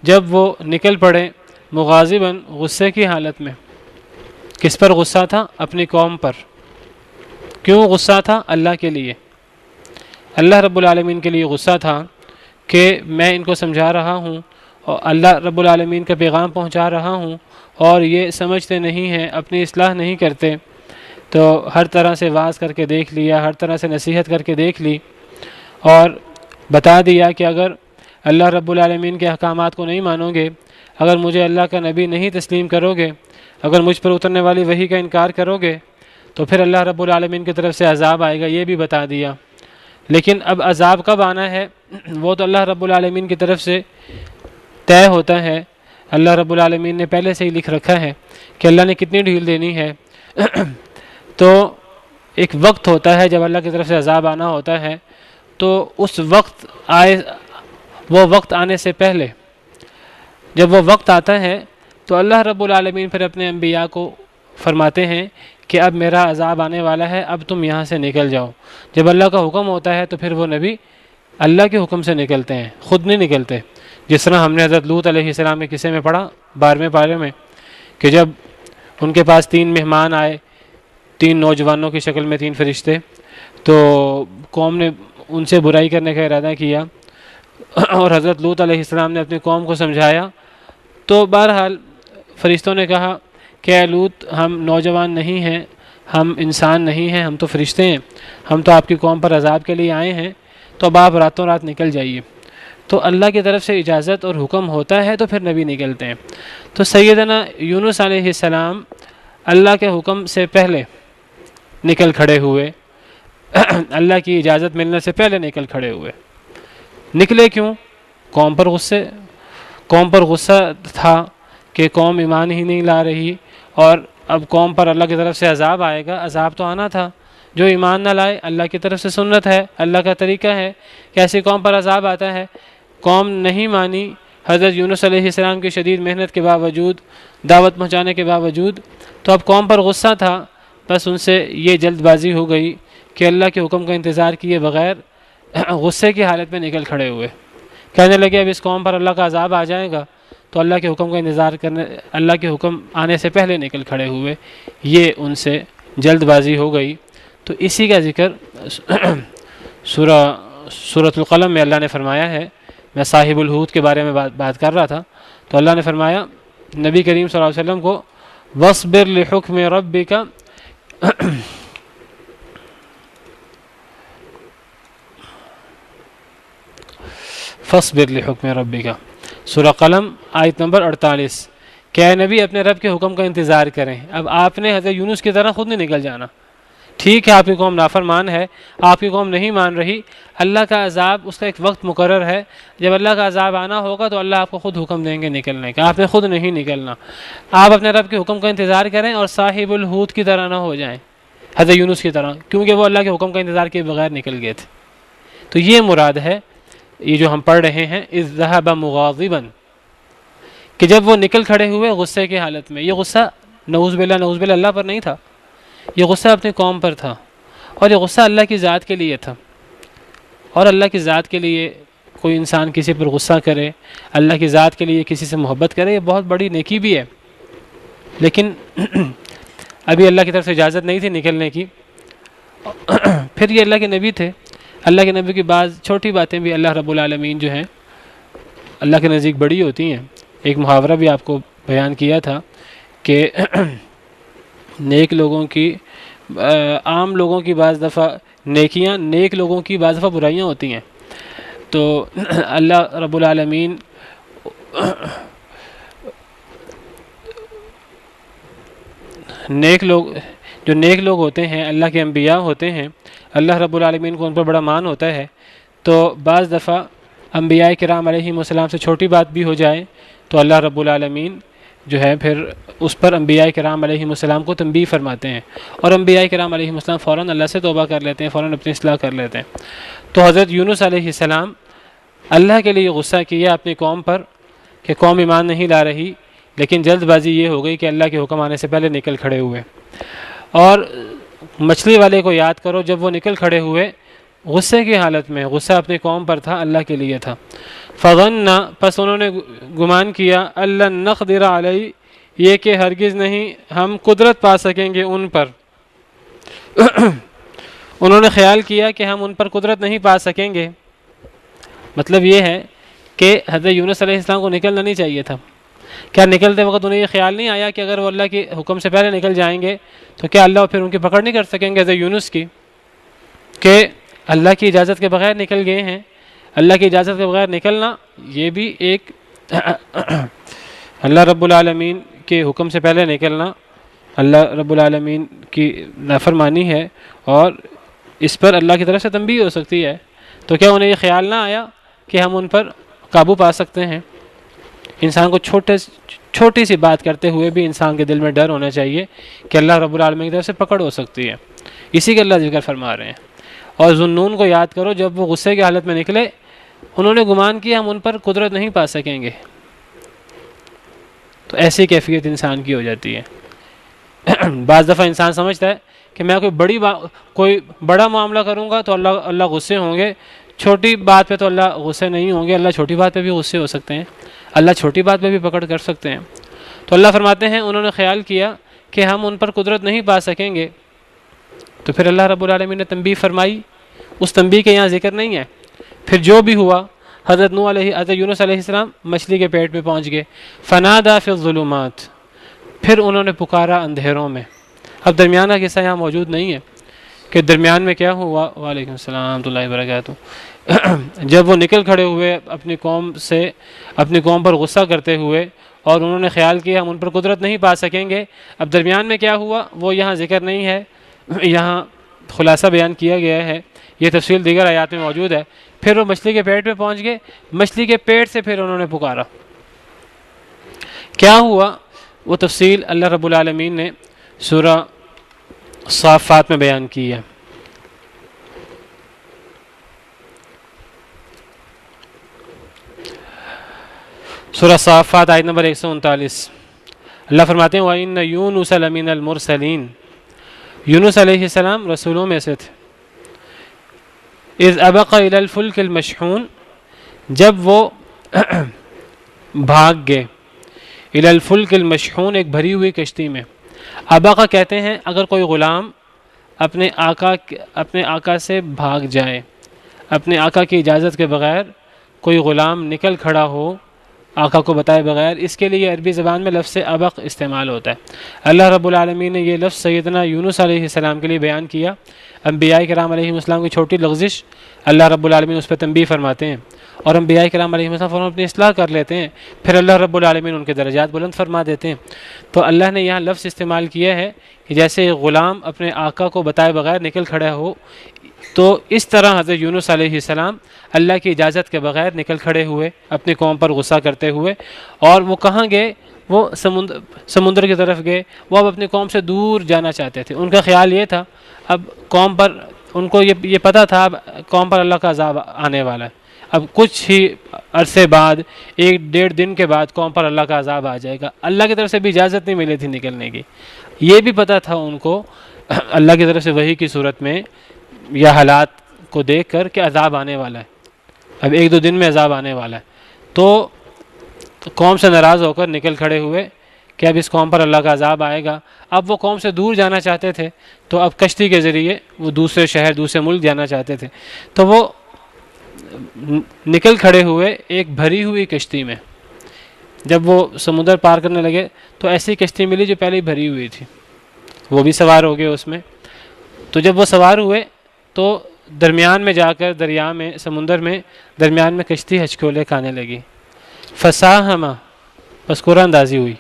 جب وہ نکل پڑے، مغاضباً غصے کی حالت میں۔ کس پر غصہ تھا؟ اپنی قوم پر۔ کیوں غصہ تھا؟ اللہ کے لیے، اللہ رب العالمین کے لیے غصہ تھا کہ میں ان کو سمجھا رہا ہوں اور اللہ رب العالمین کا پیغام پہنچا رہا ہوں اور یہ سمجھتے نہیں ہیں، اپنی اصلاح نہیں کرتے، تو ہر طرح سے واعظ کر کے دیکھ لیا، ہر طرح سے نصیحت کر کے دیکھ لی اور بتا دیا کہ اگر اللہ رب العالمین کے احکامات کو نہیں مانو گے، اگر مجھے اللہ کا نبی نہیں تسلیم کرو گے، اگر مجھ پر اترنے والی وحی کا انکار کرو گے تو پھر اللہ رب العالمین کی طرف سے عذاب آئے گا، یہ بھی بتا دیا۔ لیکن اب عذاب کب آنا ہے وہ تو اللہ رب العالمین کی طرف سے طے ہوتا ہے۔ اللہ رب العالمین نے پہلے سے ہی لکھ رکھا ہے کہ اللہ نے کتنی ڈھیل دینی ہے۔ تو ایک وقت ہوتا ہے جب اللہ کی طرف سے عذاب آنا ہوتا ہے، تو اس وقت وہ وقت آنے سے پہلے جب وہ وقت آتا ہے تو اللہ رب العالمین پھر اپنے انبیاء کو فرماتے ہیں کہ اب میرا عذاب آنے والا ہے، اب تم یہاں سے نکل جاؤ۔ جب اللہ کا حکم ہوتا ہے تو پھر وہ نبی اللہ کے حکم سے نکلتے ہیں، خود نہیں نکلتے۔ جس طرح ہم نے حضرت لوط علیہ السلام کے قصے میں پڑھا 12ویں پارے میں کہ جب ان کے پاس 3 مہمان آئے، 3 نوجوانوں کی شکل میں 3 فرشتے، تو قوم نے ان سے برائی کرنے کا ارادہ کیا اور حضرت لوط علیہ السلام نے اپنی قوم کو سمجھایا۔ تو بہرحال فرشتوں نے کہا کہ اے لوط، ہم نوجوان نہیں ہیں، ہم انسان نہیں ہیں، ہم تو فرشتے ہیں، ہم تو آپ کی قوم پر عذاب کے لیے آئے ہیں، تو اب آپ راتوں رات نکل جائیے۔ تو اللہ کی طرف سے اجازت اور حکم ہوتا ہے تو پھر نبی نکلتے ہیں۔ تو سیدنا یونس علیہ السلام اللہ کے حکم سے پہلے نکل کھڑے ہوئے، اللہ کی اجازت ملنے سے پہلے نکل کھڑے ہوئے۔ نکلے کیوں؟ قوم پر غصہ تھا کہ قوم ایمان ہی نہیں لا رہی، اور اب قوم پر اللہ کی طرف سے عذاب آئے گا، عذاب تو آنا تھا۔ جو ایمان نہ لائے، اللہ کی طرف سے سنت ہے، اللہ کا طریقہ ہے کہ ایسی قوم پر عذاب آتا ہے۔ قوم نہیں مانی، حضرت یونس علیہ السلام کی شدید محنت کے باوجود، دعوت پہنچانے کے باوجود، تو اب قوم پر غصہ تھا، بس ان سے یہ جلد بازی ہو گئی کہ اللہ کے حکم کا انتظار کیے بغیر غصے کی حالت میں نکل کھڑے ہوئے، کہنے لگے اب اس قوم پر اللہ کا عذاب آ جائے گا، تو اللہ کے حکم کا انتظار کرنے، اللہ کے حکم آنے سے پہلے نکل کھڑے ہوئے، یہ ان سے جلد بازی ہو گئی۔ تو اسی کا ذکر سورۃ القلم میں اللہ نے فرمایا ہے۔ میں صاحب الحوت کے بارے میں بات کر رہا تھا، تو اللہ نے فرمایا نبی کریم صلی اللہ علیہ وسلم کو وَاصْبِرْ لِحُكْمِ رَبِّكَ فَاصْبِرْ لِحُكْمِ رَبِّكَ، سورہ قلم آیت نمبر 48، کہ اے نبی اپنے رب کے حکم کا انتظار کریں۔ اب آپ نے حضرت یونس کی طرح خود نہیں نکل جانا۔ ٹھیک ہے آپ کی قوم نافرمان ہے، آپ کی قوم نہیں مان رہی، اللہ کا عذاب اس کا ایک وقت مقرر ہے، جب اللہ کا عذاب آنا ہوگا تو اللہ آپ کو خود حکم دیں گے نکلنے کا، آپ نے خود نہیں نکلنا۔ آپ اپنے رب کے حکم کا انتظار کریں اور صاحب الحوت کی طرح نہ ہو جائیں، حضرت یونس کی طرح، کیونکہ وہ اللہ کے حکم کا انتظار کیے بغیر نکل گئے تھے۔ تو یہ مراد ہے یہ جو ہم پڑھ رہے ہیں اذ ذهب مغاضبا، کہ جب وہ نکل کھڑے ہوئے غصے کی حالت میں۔ یہ غصہ نعوذ باللہ اللہ پر نہیں تھا، یہ غصہ اپنی قوم پر تھا، اور یہ غصہ اللہ کی ذات کے لیے تھا۔ اور اللہ کی ذات کے لیے کوئی انسان کسی پر غصہ کرے، اللہ کی ذات کے لیے کسی سے محبت کرے، یہ بہت بڑی نیکی بھی ہے، لیکن ابھی اللہ کی طرف سے اجازت نہیں تھی نکلنے کی۔ پھر یہ اللہ کے نبی تھے، اللہ کے نبی کی بعض چھوٹی باتیں بھی اللہ رب العالمین جو ہیں اللہ کے نزدیک بڑی ہوتی ہیں۔ ایک محاورہ بھی آپ کو بیان کیا تھا کہ نیک لوگوں کی عام لوگوں کی بعض دفعہ نیکیاں، نیک لوگوں کی بعض دفعہ برائیاں ہوتی ہیں۔ تو اللہ رب العالمین نیک لوگ ہوتے ہیں، اللہ کے انبیاء ہوتے ہیں، اللہ رب العالمین کو ان پر بڑا مان ہوتا ہے۔ تو بعض دفعہ انبیاء کرام علیہم السلام سے چھوٹی بات بھی ہو جائے تو اللہ رب العالمین جو ہے پھر اس پر انبیاء کرام علیہم السلام کو تنبیہ فرماتے ہیں، اور انبیاء کرام علیہم السلام فوراً اللہ سے توبہ کر لیتے ہیں، فوراً اپنی اصلاح کر لیتے ہیں۔ تو حضرت یونس علیہ السلام اللہ کے لیے غصہ کیا اپنی قوم پر کہ قوم ایمان نہیں لا رہی، لیکن جلد بازی یہ ہو گئی کہ اللہ کے حکم آنے سے پہلے نکل کھڑے ہوئے۔ اور مچھلی والے کو یاد کرو، جب وہ نکل کھڑے ہوئے غصے کی حالت میں، غصہ اپنی قوم پر تھا، اللہ کے لیے تھا۔ فظن، پس انہوں نے گمان کیا، اللہ نقدر علیہ، یہ کہ ہرگز نہیں ہم قدرت پا سکیں گے ان پر۔ انہوں نے خیال کیا کہ ہم ان پر قدرت نہیں پا سکیں گے، مطلب یہ ہے کہ حضرت یونس علیہ السلام کو نکلنا نہیں چاہیے تھا۔ کیا نکلتے وقت انہیں یہ خیال نہیں آیا کہ اگر وہ اللہ کے حکم سے پہلے نکل جائیں گے تو کیا اللہ پھر ان کی پکڑ نہیں کر سکیں گے حضرت یونس کی، کہ اللہ کی اجازت کے بغیر نکل گئے ہیں۔ اللہ کی اجازت کے بغیر نکلنا یہ بھی ایک اللہ رب العالمین کے حکم سے پہلے نکلنا اللہ رب العالمین کی نافرمانی ہے، اور اس پر اللہ کی طرف سے تنبیہ ہو سکتی ہے۔ تو کیا انہیں یہ خیال نہ آیا کہ ہم ان پر قابو پا سکتے ہیں؟ انسان کو چھوٹی سی بات کرتے ہوئے بھی انسان کے دل میں ڈر ہونا چاہیے کہ اللہ رب العالمین کی طرف سے پکڑ ہو سکتی ہے۔ اسی کے اللہ ذکر فرما رہے ہیں۔ اور ذوالنون کو یاد کرو، جب وہ غصے کی حالت میں نکلے، انہوں نے گمان کیا ہم ان پر قدرت نہیں پا سکیں گے۔ تو ایسی کیفیت انسان کی ہو جاتی ہے۔ بعض دفعہ انسان سمجھتا ہے کہ میں کوئی بڑا معاملہ کروں گا تو اللہ غصے ہوں گے، چھوٹی بات پہ تو اللہ غصے نہیں ہوں گے۔ اللہ چھوٹی بات پہ بھی غصے ہو سکتے ہیں، اللہ چھوٹی بات پہ بھی پکڑ کر سکتے ہیں۔ تو اللہ فرماتے ہیں انہوں نے خیال کیا کہ ہم ان پر قدرت نہیں پا سکیں گے، تو پھر اللہ رب العالمین نے تنبیہ فرمائی۔ اس تنبیہ کے یہاں ذکر نہیں ہے۔ پھر جو بھی ہوا، حضرت یونس علیہ السلام مچھلی کے پیٹ میں پہنچ گئے، فنادا فی الظلمات، پھر انہوں نے پکارا اندھیروں میں۔ اب درمیان کا قصہ یہاں موجود نہیں ہے کہ درمیان میں کیا ہوا۔ وعلیکم السلام ورحمۃ اللہ وبرکاتہ۔ جب وہ نکل کھڑے ہوئے اپنی قوم پر غصہ کرتے ہوئے، اور انہوں نے خیال کیا ہم ان پر قدرت نہیں پا سکیں گے، اب درمیان میں کیا ہوا وہ یہاں ذکر نہیں ہے، یہاں خلاصہ بیان کیا گیا ہے، یہ تفصیل دیگر آیات میں موجود ہے۔ پھر وہ مچھلی کے پیٹ پہ پہنچ گئے، مچھلی کے پیٹ سے پھر انہوں نے پکارا۔ کیا ہوا وہ تفصیل اللہ رب العالمین نے سورہ صافات میں بیان کی ہے۔ سورہ صافات آیت نمبر 139، اللہ فرماتے ہیں وَإِنَّ يُونُسَ لَمِنَ الْمُرْسَلِينَ، یونس علیہ السلام رسولوں میں سے تھے۔ اِذْ أَبَقَ إِلَى الْفُلْكِ الْمَشْحُونِ، جب وہ بھاگ گئے، إِلَى الْفُلْكِ الْمَشْحُونِ، ایک بھری ہوئی کشتی میں۔ ابقا کہتے ہیں اگر کوئی غلام اپنے آقا سے بھاگ جائے، اپنے آقا کی اجازت کے بغیر کوئی غلام نکل کھڑا ہو آقا کو بتائے بغیر، اس کے لیے عربی زبان میں لفظ ابق استعمال ہوتا ہے۔ اللہ رب العالمین نے یہ لفظ سیدنا یونس علیہ السلام کے لیے بیان کیا۔ انبیاء کرام علیہ السلام کی چھوٹی لغزش اللہ رب العالمین اس پہ تنبیہ فرماتے ہیں، اور انبیاء کرام علیہ السلام فوراً اپنی اصلاح کر لیتے ہیں، پھر اللہ رب العالمین ان کے درجات بلند فرما دیتے ہیں۔ تو اللہ نے یہاں لفظ استعمال کیا ہے کہ جیسے غلام اپنے آقا کو بتائے بغیر نکل کھڑا ہو، تو اس طرح حضرت یونس علیہ السلام اللہ کی اجازت کے بغیر نکل کھڑے ہوئے اپنی قوم پر غصہ کرتے ہوئے، اور وہ کہاں گئے؟ وہ سمندر کی طرف گئے۔ وہ اب اپنی قوم سے دور جانا چاہتے تھے۔ ان کا خیال یہ تھا اب قوم پر، ان کو یہ پتہ تھا اب قوم پر اللہ کا عذاب آنے والا ہے، اب کچھ ہی عرصے بعد، 1-1.5 دن کے بعد قوم پر اللہ کا عذاب آ جائے گا۔ اللہ کی طرف سے بھی اجازت نہیں ملی تھی نکلنے کی۔ یہ بھی پتہ تھا ان کو اللہ کی طرف سے وحی کی صورت میں یا حالات کو دیکھ کر کہ عذاب آنے والا ہے، اب 1-2 دن میں عذاب آنے والا ہے۔ تو قوم سے ناراض ہو کر نکل کھڑے ہوئے کہ اب اس قوم پر اللہ کا عذاب آئے گا۔ اب وہ قوم سے دور جانا چاہتے تھے، تو اب کشتی کے ذریعے وہ دوسرے شہر، دوسرے ملک جانا چاہتے تھے۔ تو وہ نکل کھڑے ہوئے ایک بھری ہوئی کشتی میں۔ جب وہ سمندر پار کرنے لگے تو ایسی کشتی ملی جو پہلے ہی بھری ہوئی تھی، وہ بھی سوار ہو گئے اس میں۔ تو جب وہ سوار ہوئے تو درمیان میں جا کر دریا میں، سمندر میں درمیان میں کشتی ہچکولے کھانے لگی۔ فساہما، بس قرآن اندازی ہوئی۔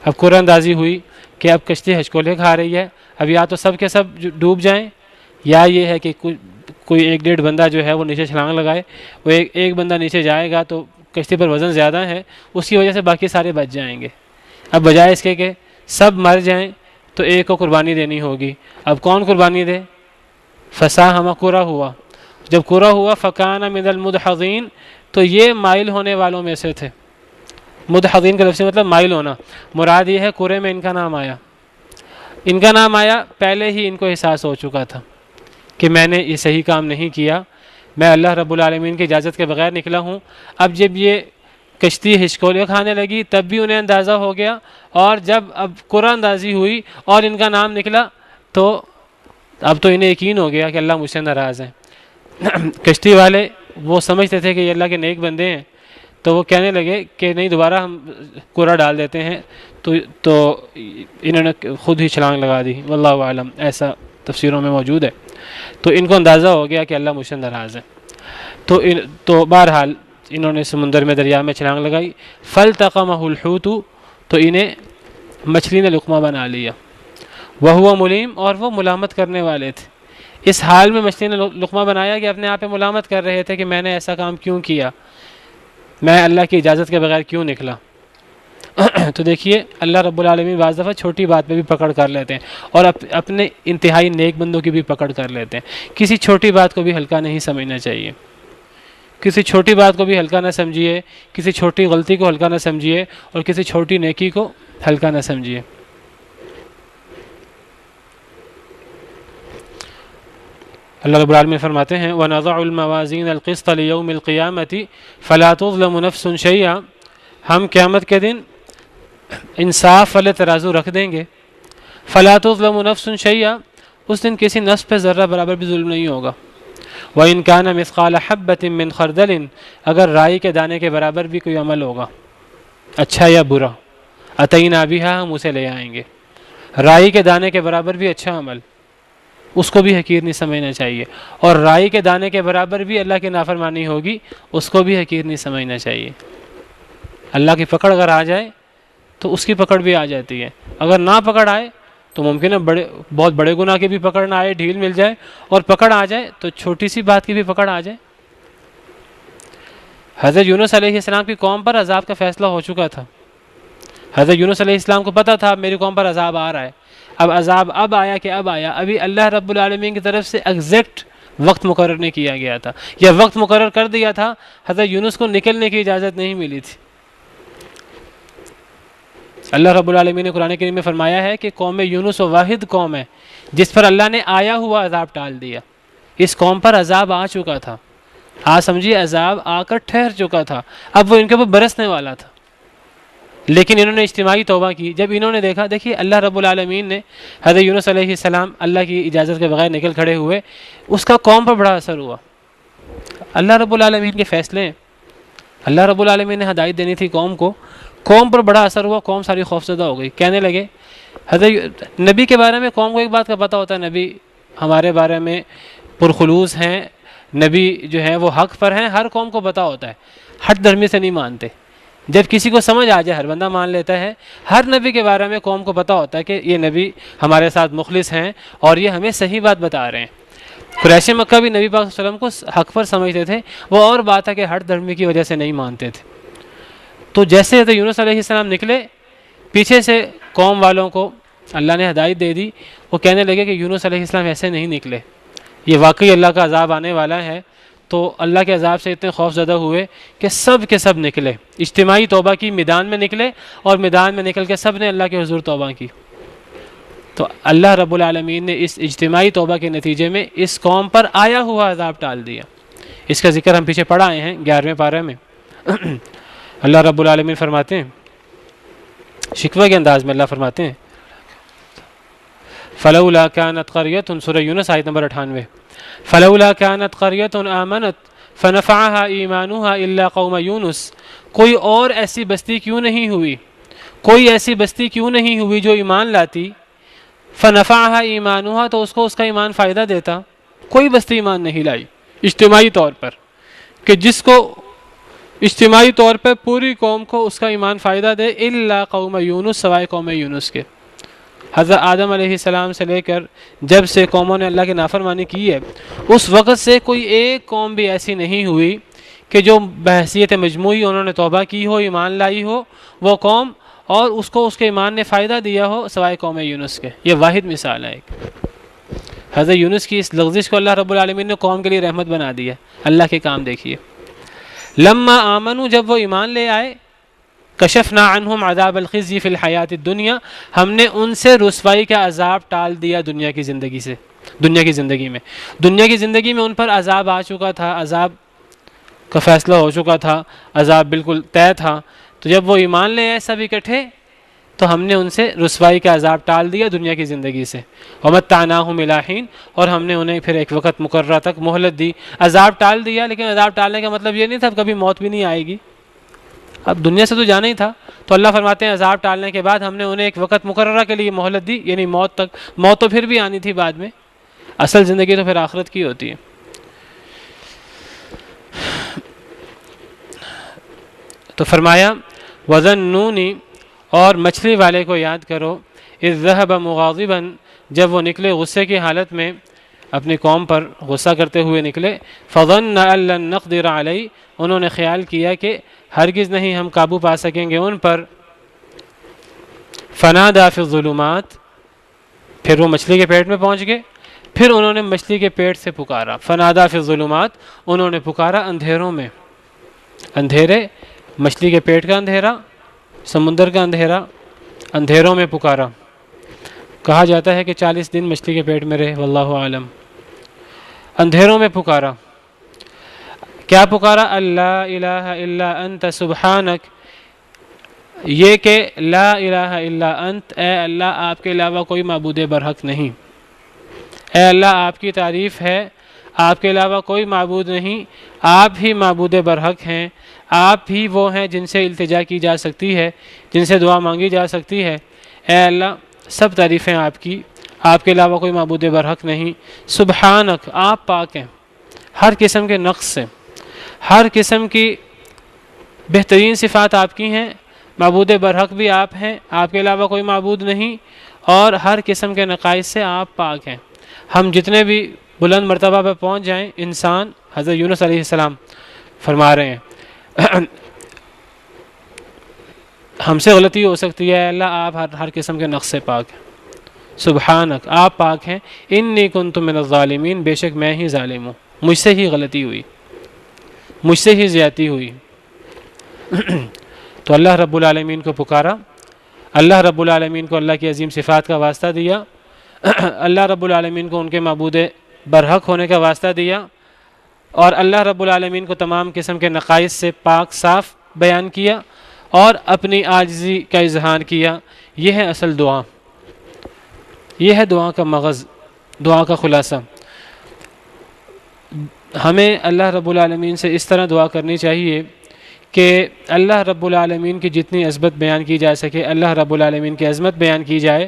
اب قرآن اندازی ہوئی کہ اب کشتی ہچکولے کھا رہی ہے، اب یا تو سب کے سب ڈوب جائیں، یا یہ ہے کہ کوئی 1-1.5 بندہ جو ہے وہ نیچے چھلانگ لگائے۔ وہ ایک بندہ نیچے جائے گا تو کشتی پر وزن زیادہ ہے، اس کی وجہ سے باقی سارے بچ جائیں گے۔ اب بجائے اس کے کہ سب مر جائیں تو ایک کو قربانی دینی ہوگی۔ اب کون قربانی دے؟ فساہما، قرا ہوا۔ جب قرا ہوا فکان من المدحضین، تو یہ مائل ہونے والوں میں سے تھے۔ مدحضین کا لفظ مطلب مائل ہونا، مراد یہ ہے قرے میں ان کا نام آیا۔ ان کا نام آیا، پہلے ہی ان کو احساس ہو چکا تھا کہ میں نے یہ صحیح کام نہیں کیا، میں اللہ رب العالمین کی اجازت کے بغیر نکلا ہوں۔ اب جب یہ کشتی ہچکولیاں کھانے لگی تب بھی انہیں اندازہ ہو گیا، اور جب اب قرآن اندازی ہوئی اور ان کا نام نکلا تو اب تو انہیں یقین ہو گیا کہ اللہ مجھ سے ناراض ہے۔ کشتی والے وہ سمجھتے تھے کہ یہ اللہ کے نیک بندے ہیں، تو وہ کہنے لگے کہ نہیں، دوبارہ ہم قرآن ڈال دیتے ہیں۔ تو انہوں نے خود ہی چھلانگ لگا دی، واللہ اعلم، ایسا تفسیروں میں موجود ہے۔ تو ان کو اندازہ ہو گیا کہ اللہ مجھ سے ناراض ہے۔ تو بہرحال انہوں نے سمندر میں، دریا میں چھلانگ لگائی۔ فَالْتَقَمَهُ الْحُوتُ، تو انہیں مچھلی نے لقمہ بنا لیا، وہو ملیم، اور وہ ملامت کرنے والے تھے۔ اس حال میں مچھلی نے لقمہ بنایا کہ اپنے آپ پہ ملامت کر رہے تھے کہ میں نے ایسا کام کیوں کیا، میں اللہ کی اجازت کے بغیر کیوں نکلا۔ تو دیکھیے اللہ رب العالمین بعض دفعہ چھوٹی بات پہ بھی پکڑ کر لیتے ہیں، اور اپنے انتہائی نیک بندوں کی بھی پکڑ کر لیتے ہیں۔ کسی چھوٹی بات کو بھی ہلکا نہیں سمجھنا چاہیے، کسی چھوٹی بات کو بھی ہلکا نہ سمجھیے، کسی چھوٹی غلطی کو ہلکا نہ سمجھیے، اور کسی چھوٹی نیکی کو ہلکا نہ سمجھیے۔ اللہ رب العالمین فرماتے ہیں وَنَضَعُ الْمَوَازِينَ الْقِسْطَ لِيَوْمِ الْقِيَامَةِ فَلَا تُظْلَمُ نَفْسٌ شَيْئًا، ہم قیامت کے دن انصاف والے ترازو رکھ دیں گے۔ فَلَا تُظْلَمُ نَفْسٌ شَيْئًا، اس دن کسی نفس پہ ذرہ برابر بھی ظلم نہیں ہوگا۔ وَإِنْ كَانَ مِثْقَالَ حَبَّةٍ مِّنْ خَرْدَلٍ، اگر رائی کے دانے کے برابر بھی کوئی عمل ہوگا، اچھا یا برا، أَتَيْنَا بِهَا، ہم اسے لے آئیں گے۔ رائی کے دانے کے برابر بھی اچھا عمل، اس کو بھی حقیر نہیں سمجھنا چاہیے، اور رائی کے دانے کے برابر بھی اللہ کی نافرمانی ہوگی، اس کو بھی حقیر نہیں سمجھنا چاہیے۔ اللہ کی پکڑ اگر آ جائے تو اس کی پکڑ بھی آ جاتی ہے، اگر نہ پکڑ آئے تو ممکن ہے بہت بڑے گناہ کی بھی پکڑ نہ آئے، ڈھیل مل جائے، اور پکڑ آ جائے تو چھوٹی سی بات کی بھی پکڑ آ جائے۔ حضرت یونس علیہ السلام کی قوم پر عذاب کا فیصلہ ہو چکا تھا، حضرت یونس علیہ السلام کو پتہ تھا میری قوم پر عذاب آ رہا ہے۔ اب عذاب اب آیا کہ اب آیا، ابھی اللہ رب العالمین کی طرف سے ایگزیکٹ وقت مقرر نہیں کیا گیا تھا، یا وقت مقرر کر دیا تھا، حضرت یونس کو نکلنے کی اجازت نہیں ملی تھی۔ اللہ رب العالمین نے قرآن کریم میں فرمایا ہے کہ قوم یونس وہ واحد قوم ہے جس پر اللہ نے آیا ہوا عذاب ٹال دیا۔ اس قوم پر عذاب آ چکا تھا، سمجھیے عذاب آ کر ٹھہر چکا تھا، اب وہ ان کے اوپر برسنے والا تھا، لیکن انہوں نے اجتماعی توبہ کی۔ جب انہوں نے دیکھا، دیکھیے اللہ رب العالمین نے حضرت یونس علیہ السلام اللہ کی اجازت کے بغیر نکل کھڑے ہوئے، اس کا قوم پر بڑا اثر ہوا۔ اللہ رب العالمین کے فیصلے ہیں، اللہ رب العالمین نے ہدایت دینی تھی قوم کو، قوم پر بڑا اثر ہوا، قوم ساری خوفزدہ ہو گئی، کہنے لگے حضرت نبی کے بارے میں قوم کو ایک بات کا پتہ ہوتا ہے، نبی ہمارے بارے میں پرخلوص ہیں، نبی جو ہیں وہ حق پر ہیں، ہر قوم کو پتہ ہوتا ہے، ہٹ درمی سے نہیں مانتے۔ جب کسی کو سمجھ آ جائے ہر بندہ مان لیتا ہے۔ ہر نبی کے بارے میں قوم کو پتہ ہوتا ہے کہ یہ نبی ہمارے ساتھ مخلص ہیں اور یہ ہمیں صحیح بات بتا رہے ہیں۔ قریش مکہ بھی نبی پاک صلی اللہ علیہ وسلم کو حق پر سمجھتے تھے، وہ اور بات ہے کہ ہر دھرمی کی وجہ سے نہیں مانتے تھے۔ تو جیسے حضرت یونس علیہ السلام نکلے، پیچھے سے قوم والوں کو اللہ نے ہدایت دے دی، وہ کہنے لگے کہ یونس علیہ السلام ایسے نہیں نکلے، یہ واقعی اللہ کا عذاب آنے والا ہے۔ تو اللہ کے عذاب سے اتنے خوف زدہ ہوئے کہ سب کے سب نکلے، اجتماعی توبہ کی، میدان میں نکلے، اور میدان میں نکل کے سب نے اللہ کے حضور توبہ کی۔ تو اللہ رب العالمین نے اس اجتماعی توبہ کے نتیجے میں اس قوم پر آیا ہوا عذاب ٹال دیا۔ اس کا ذکر ہم پیچھے پڑھ آئے ہیں 11ویں پارے میں۔ اللہ رب العالمین فرماتے ہیں، شکوہ کے انداز میں اللہ فرماتے ہیں فَلَوْلَا كَانَتْ قَرْيَةٌ، سورہ یونس آیت نمبر 98، فَلَوْلَا كَانَتْ قَرْيَةٌ آمَنَتْ فَنَفَعَهَا إِيمَانُهَا إِلَّا قَوْمَ یونس، کوئی اور ایسی بستی کیوں نہیں ہوئی، کوئی ایسی بستی کیوں نہیں ہوئی جو ایمان لاتی، فَنَفَعَهَا إِيمَانُهَا، تو اس کو اس کا ایمان فائدہ دیتا۔ کوئی بستی ایمان نہیں لائی اجتماعی طور پر، کہ جس کو اجتماعی طور پر پوری قوم کو اس کا ایمان فائدہ دے، إِلَّا قَوْمَ یونس، سوائے قوم یونس کے۔ حضرت آدم علیہ السلام سے لے کر جب سے قوموں نے اللہ کی نافرمانی کی ہے، اس وقت سے کوئی ایک قوم بھی ایسی نہیں ہوئی کہ جو بحیثیت مجموعی انہوں نے توبہ کی ہو، ایمان لائی ہو وہ قوم، اور اس کو اس کے ایمان نے فائدہ دیا ہو، سوائے قوم یونس کے۔ یہ واحد مثال ہے ایک۔ حضرت یونس کی اس لغزش کو اللہ رب العالمین نے قوم کے لیے رحمت بنا دیا۔ اللہ کے کام دیکھیے، لما آمنوا، جب وہ ایمان لے آئے، کشفنا عنہم عذاب الخزی فی الحیات الدنیا، ہم نے ان سے رسوائی کا عذاب ٹال دیا دنیا کی زندگی سے، دنیا کی زندگی میں ان پر عذاب آ چکا تھا، عذاب کا فیصلہ ہو چکا تھا، عذاب بالکل طے تھا۔ تو جب وہ ایمان لے آئے سب اکٹھے، تو ہم نے ان سے رسوائی کا عذاب ٹال دیا دنیا کی زندگی سے۔ ومتعناہم الی حین، اور ہم نے انہیں پھر ایک وقت مقررہ تک مہلت دی۔ عذاب ٹال دیا، لیکن عذاب ٹالنے کا مطلب یہ نہیں تھا کبھی موت بھی نہیں آئے گی، اب دنیا سے تو جانا ہی تھا۔ تو اللہ فرماتے ہیں عذاب ٹالنے کے بعد ہم نے انہیں ایک وقت مقررہ کے لیے مہلت دی، یعنی موت تک۔ موت تو پھر بھی آنی تھی بعد میں، اصل زندگی تو پھر آخرت کی ہوتی ہے۔ تو فرمایا وَظَنُّونِ، اور مچھلی والے کو یاد کرو اذ ذهب مغاضبا، جب وہ نکلے غصے کی حالت میں، اپنی قوم پر غصہ کرتے ہوئے نکلے، فظن ان لن نقدر علیہ، انہوں نے خیال کیا کہ ہرگز نہیں ہم قابو پا سکیں گے ان پر، فنادى فی الظلمات، پھر وہ مچھلی کے پیٹ میں پہنچ گئے، پھر انہوں نے مچھلی کے پیٹ سے پکارا، فنادى فی الظلمات، انہوں نے پکارا اندھیروں میں، اندھیرے، مچھلی کے پیٹ کا اندھیرا، سمندر کا اندھیرا، اندھیروں میں پکارا۔ کہا جاتا ہے کہ 40 دن مچھلی کے پیٹ میں رہے، واللہ عالم۔ اندھیروں میں پکارا، کیا پکارا؟ اللہ الہ الا انت سبحانک، یہ کہ لا الہ الا انت، اے اللہ آپ کے علاوہ کوئی معبود برحق نہیں، اے اللہ آپ کی تعریف ہے، آپ کے علاوہ کوئی معبود نہیں، آپ ہی معبود برحق ہیں، آپ ہی وہ ہیں جن سے التجا کی جا سکتی ہے، جن سے دعا مانگی جا سکتی ہے، اے اللہ سب تعریفیں آپ کی، آپ کے علاوہ کوئی معبود برحق نہیں، سبحانک، آپ پاک ہیں ہر قسم کے نقص سے، ہر قسم کی بہترین صفات آپ کی ہیں، معبود برحق بھی آپ ہیں، آپ کے علاوہ کوئی معبود نہیں، اور ہر قسم کے نقائص سے آپ پاک ہیں۔ ہم جتنے بھی بلند مرتبہ پہ پہنچ جائیں، انسان، حضرت یونس علیہ السلام فرما رہے ہیں ہم سے غلطی ہو سکتی ہے، اللہ آپ ہر قسم کے نقص سے پاک ہیں، سبحانک، آپ پاک ہیں، انی کنت من الظالمین، بے شک میں ہی ظالم ہوں، مجھ سے ہی غلطی ہوئی، مجھ سے ہی زیادتی ہوئی۔ تو اللہ رب العالمین کو پکارا، اللہ رب العالمین کو اللہ کی عظیم صفات کا واسطہ دیا، اللہ رب العالمین کو ان کے معبود برحق ہونے کا واسطہ دیا، اور اللہ رب العالمین کو تمام قسم کے نقائص سے پاک صاف بیان کیا، اور اپنی عاجزی کا اظہار کیا۔ یہ ہے اصل دعا، یہ ہے دعا کا مغز، دعا کا خلاصہ۔ ہمیں اللہ رب العالمین سے اس طرح دعا کرنی چاہیے کہ اللہ رب العالمین کی جتنی عظمت بیان کی جا سکے اللہ رب العالمین کی عظمت بیان کی جائے،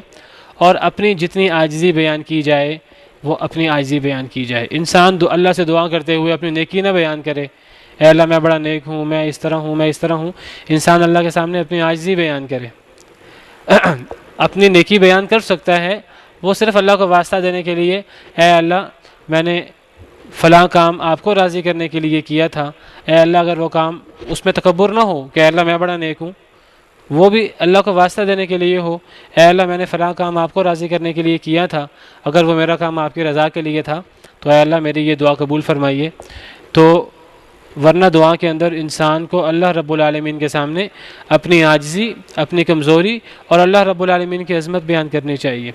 اور اپنی جتنی عاجزی بیان کی جائے وہ اپنی عاجزی بیان کی جائے۔ انسان اللہ سے دعا کرتے ہوئے اپنی نیکی نہ بیان کرے، اے اللہ میں بڑا نیک ہوں، میں اس طرح ہوں، میں اس طرح ہوں۔ انسان اللہ کے سامنے اپنی عاجزی بیان کرے، اپنی نیکی بیان کر سکتا ہے وہ صرف اللہ کو واسطہ دینے کے لیے، اے اللہ میں نے فلاں کام آپ کو راضی کرنے کے لیے کیا تھا، اے اللہ اگر وہ کام اس میں تکبر نہ ہو کہ اے اللہ میں بڑا نیک ہوں، وہ بھی اللہ کو واسطہ دینے کے لیے ہو، اے اللہ میں نے فلاں کام آپ کو راضی کرنے کے لیے کیا تھا، اگر وہ میرا کام آپ کی رضا کے لیے تھا تو اے اللہ میری یہ دعا قبول فرمائیے۔ تو ورنہ دعا کے اندر انسان کو اللہ رب العالمین کے سامنے اپنی عاجزی، اپنی کمزوری اور اللہ رب العالمین کی عظمت بیان کرنی چاہیے۔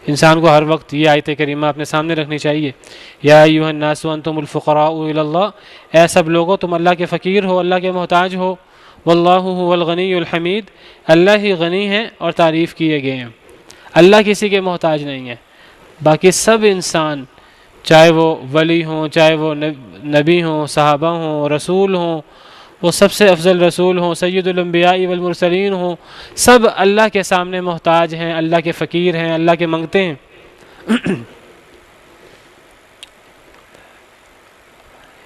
انسان کو ہر وقت یہ آیت کریمہ اپنے سامنے رکھنی چاہیے، یا ایھا الناس انتم الفقراء الی اللہ، اے سب لوگوں تم اللہ کے فقیر ہو، اللہ کے محتاج ہو، واللہ هو الغنی الحمید، اللہ ہی غنی ہیں اور تعریف کیے گئے ہیں، اللہ کسی کے محتاج نہیں ہے۔ باقی سب انسان، چاہے وہ ولی ہوں، چاہے وہ نبی ہوں، صحابہ ہوں، رسول ہوں، وہ سب سے افضل رسول ہوں، سید الانبیاء والمرسلین ہوں، سب اللہ کے سامنے محتاج ہیں، اللہ کے فقیر ہیں، اللہ کے منگتے ہیں۔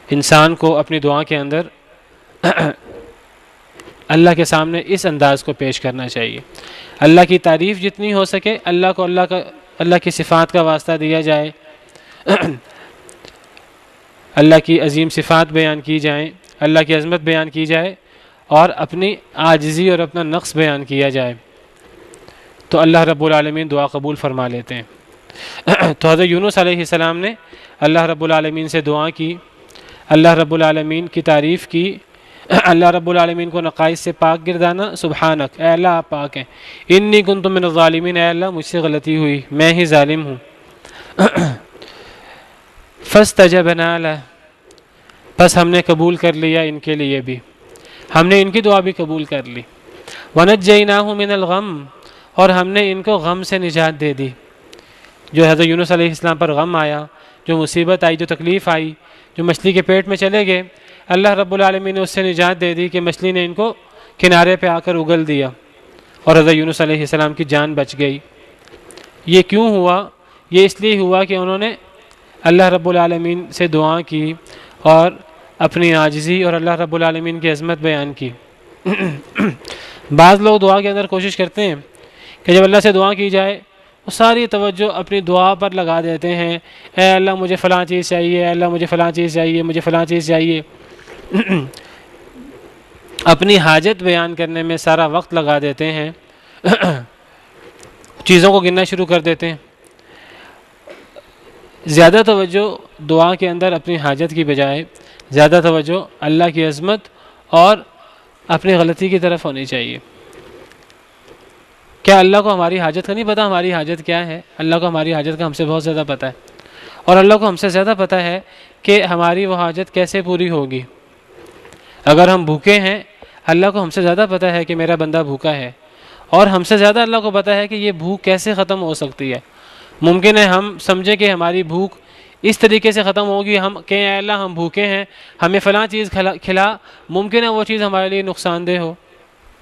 انسان کو اپنی دعا کے اندر اللہ کے سامنے اس انداز کو پیش کرنا چاہیے، اللہ کی تعریف جتنی ہو سکے، اللہ کو اللہ کی صفات کا واسطہ دیا جائے، اللہ کی عظیم صفات بیان کی جائیں، اللہ کی عظمت بیان کی جائے، اور اپنی عاجزی اور اپنا نقص بیان کیا جائے، تو اللہ رب العالمین دعا قبول فرما لیتے ہیں۔ تو حضرت یونس علیہ السلام نے اللہ رب العالمین سے دعا کی، اللہ رب العالمین کی تعریف کی، اللہ رب العالمین کو نقائص سے پاک گردانا، سبحانک، اے اللہ آپ پاک ہیں، انی کنت من الظالمین، اے اللہ مجھ سے غلطی ہوئی، میں ہی ظالم ہوں۔ فاستجبنا لہ، بس ہم نے قبول کر لیا ان کے لیے بھی، ہم نے ان کی دعا بھی قبول کر لی، ونجیناہ من الغم، اور ہم نے ان کو غم سے نجات دے دی۔ جو حضرت یونس علیہ السلام پر غم آیا، جو مصیبت آئی، جو تکلیف آئی، جو مچھلی کے پیٹ میں چلے گئے، اللہ رب العالمین نے اس سے نجات دے دی کہ مچھلی نے ان کو کنارے پہ آ کر اگل دیا، اور حضرت یونس علیہ السلام کی جان بچ گئی۔ یہ کیوں ہوا؟ یہ اس لیے ہوا کہ انہوں نے اللہ رب العالمین سے دعا کی اور اپنی عاجزی اور اللہ رب العالمین کی عظمت بیان کی۔ بعض لوگ دعا کے اندر کوشش کرتے ہیں کہ جب اللہ سے دعا کی جائے وہ ساری توجہ اپنی دعا پر لگا دیتے ہیں، اے اللہ مجھے فلاں چیز چاہیے، اے اللہ مجھے فلاں چیز چاہیے، مجھے فلاں چیز چاہیے، اپنی حاجت بیان کرنے میں سارا وقت لگا دیتے ہیں، چیزوں کو گننا شروع کر دیتے ہیں۔ زیادہ توجہ دعا کے اندر اپنی حاجت کی بجائے زیادہ توجہ اللہ کی عظمت اور اپنی غلطی کی طرف ہونی چاہیے۔ کیا اللہ کو ہماری حاجت کا نہیں پتہ ہماری حاجت کیا ہے؟ اللہ کو ہماری حاجت کا ہم سے بہت زیادہ پتہ ہے، اور اللہ کو ہم سے زیادہ پتہ ہے کہ ہماری وہ حاجت کیسے پوری ہوگی۔ اگر ہم بھوکے ہیں، اللہ کو ہم سے زیادہ پتہ ہے کہ میرا بندہ بھوکا ہے، اور ہم سے زیادہ اللہ کو پتہ ہے کہ یہ بھوک کیسے ختم ہو سکتی ہے۔ ممکن ہے ہم سمجھیں کہ ہماری بھوک اس طریقے سے ختم ہوگی، ہم کہیں اے اللہ ہم بھوکے ہیں، ہمیں فلاں چیز کھلا، ممکن ہے وہ چیز ہمارے لیے نقصان دہ ہو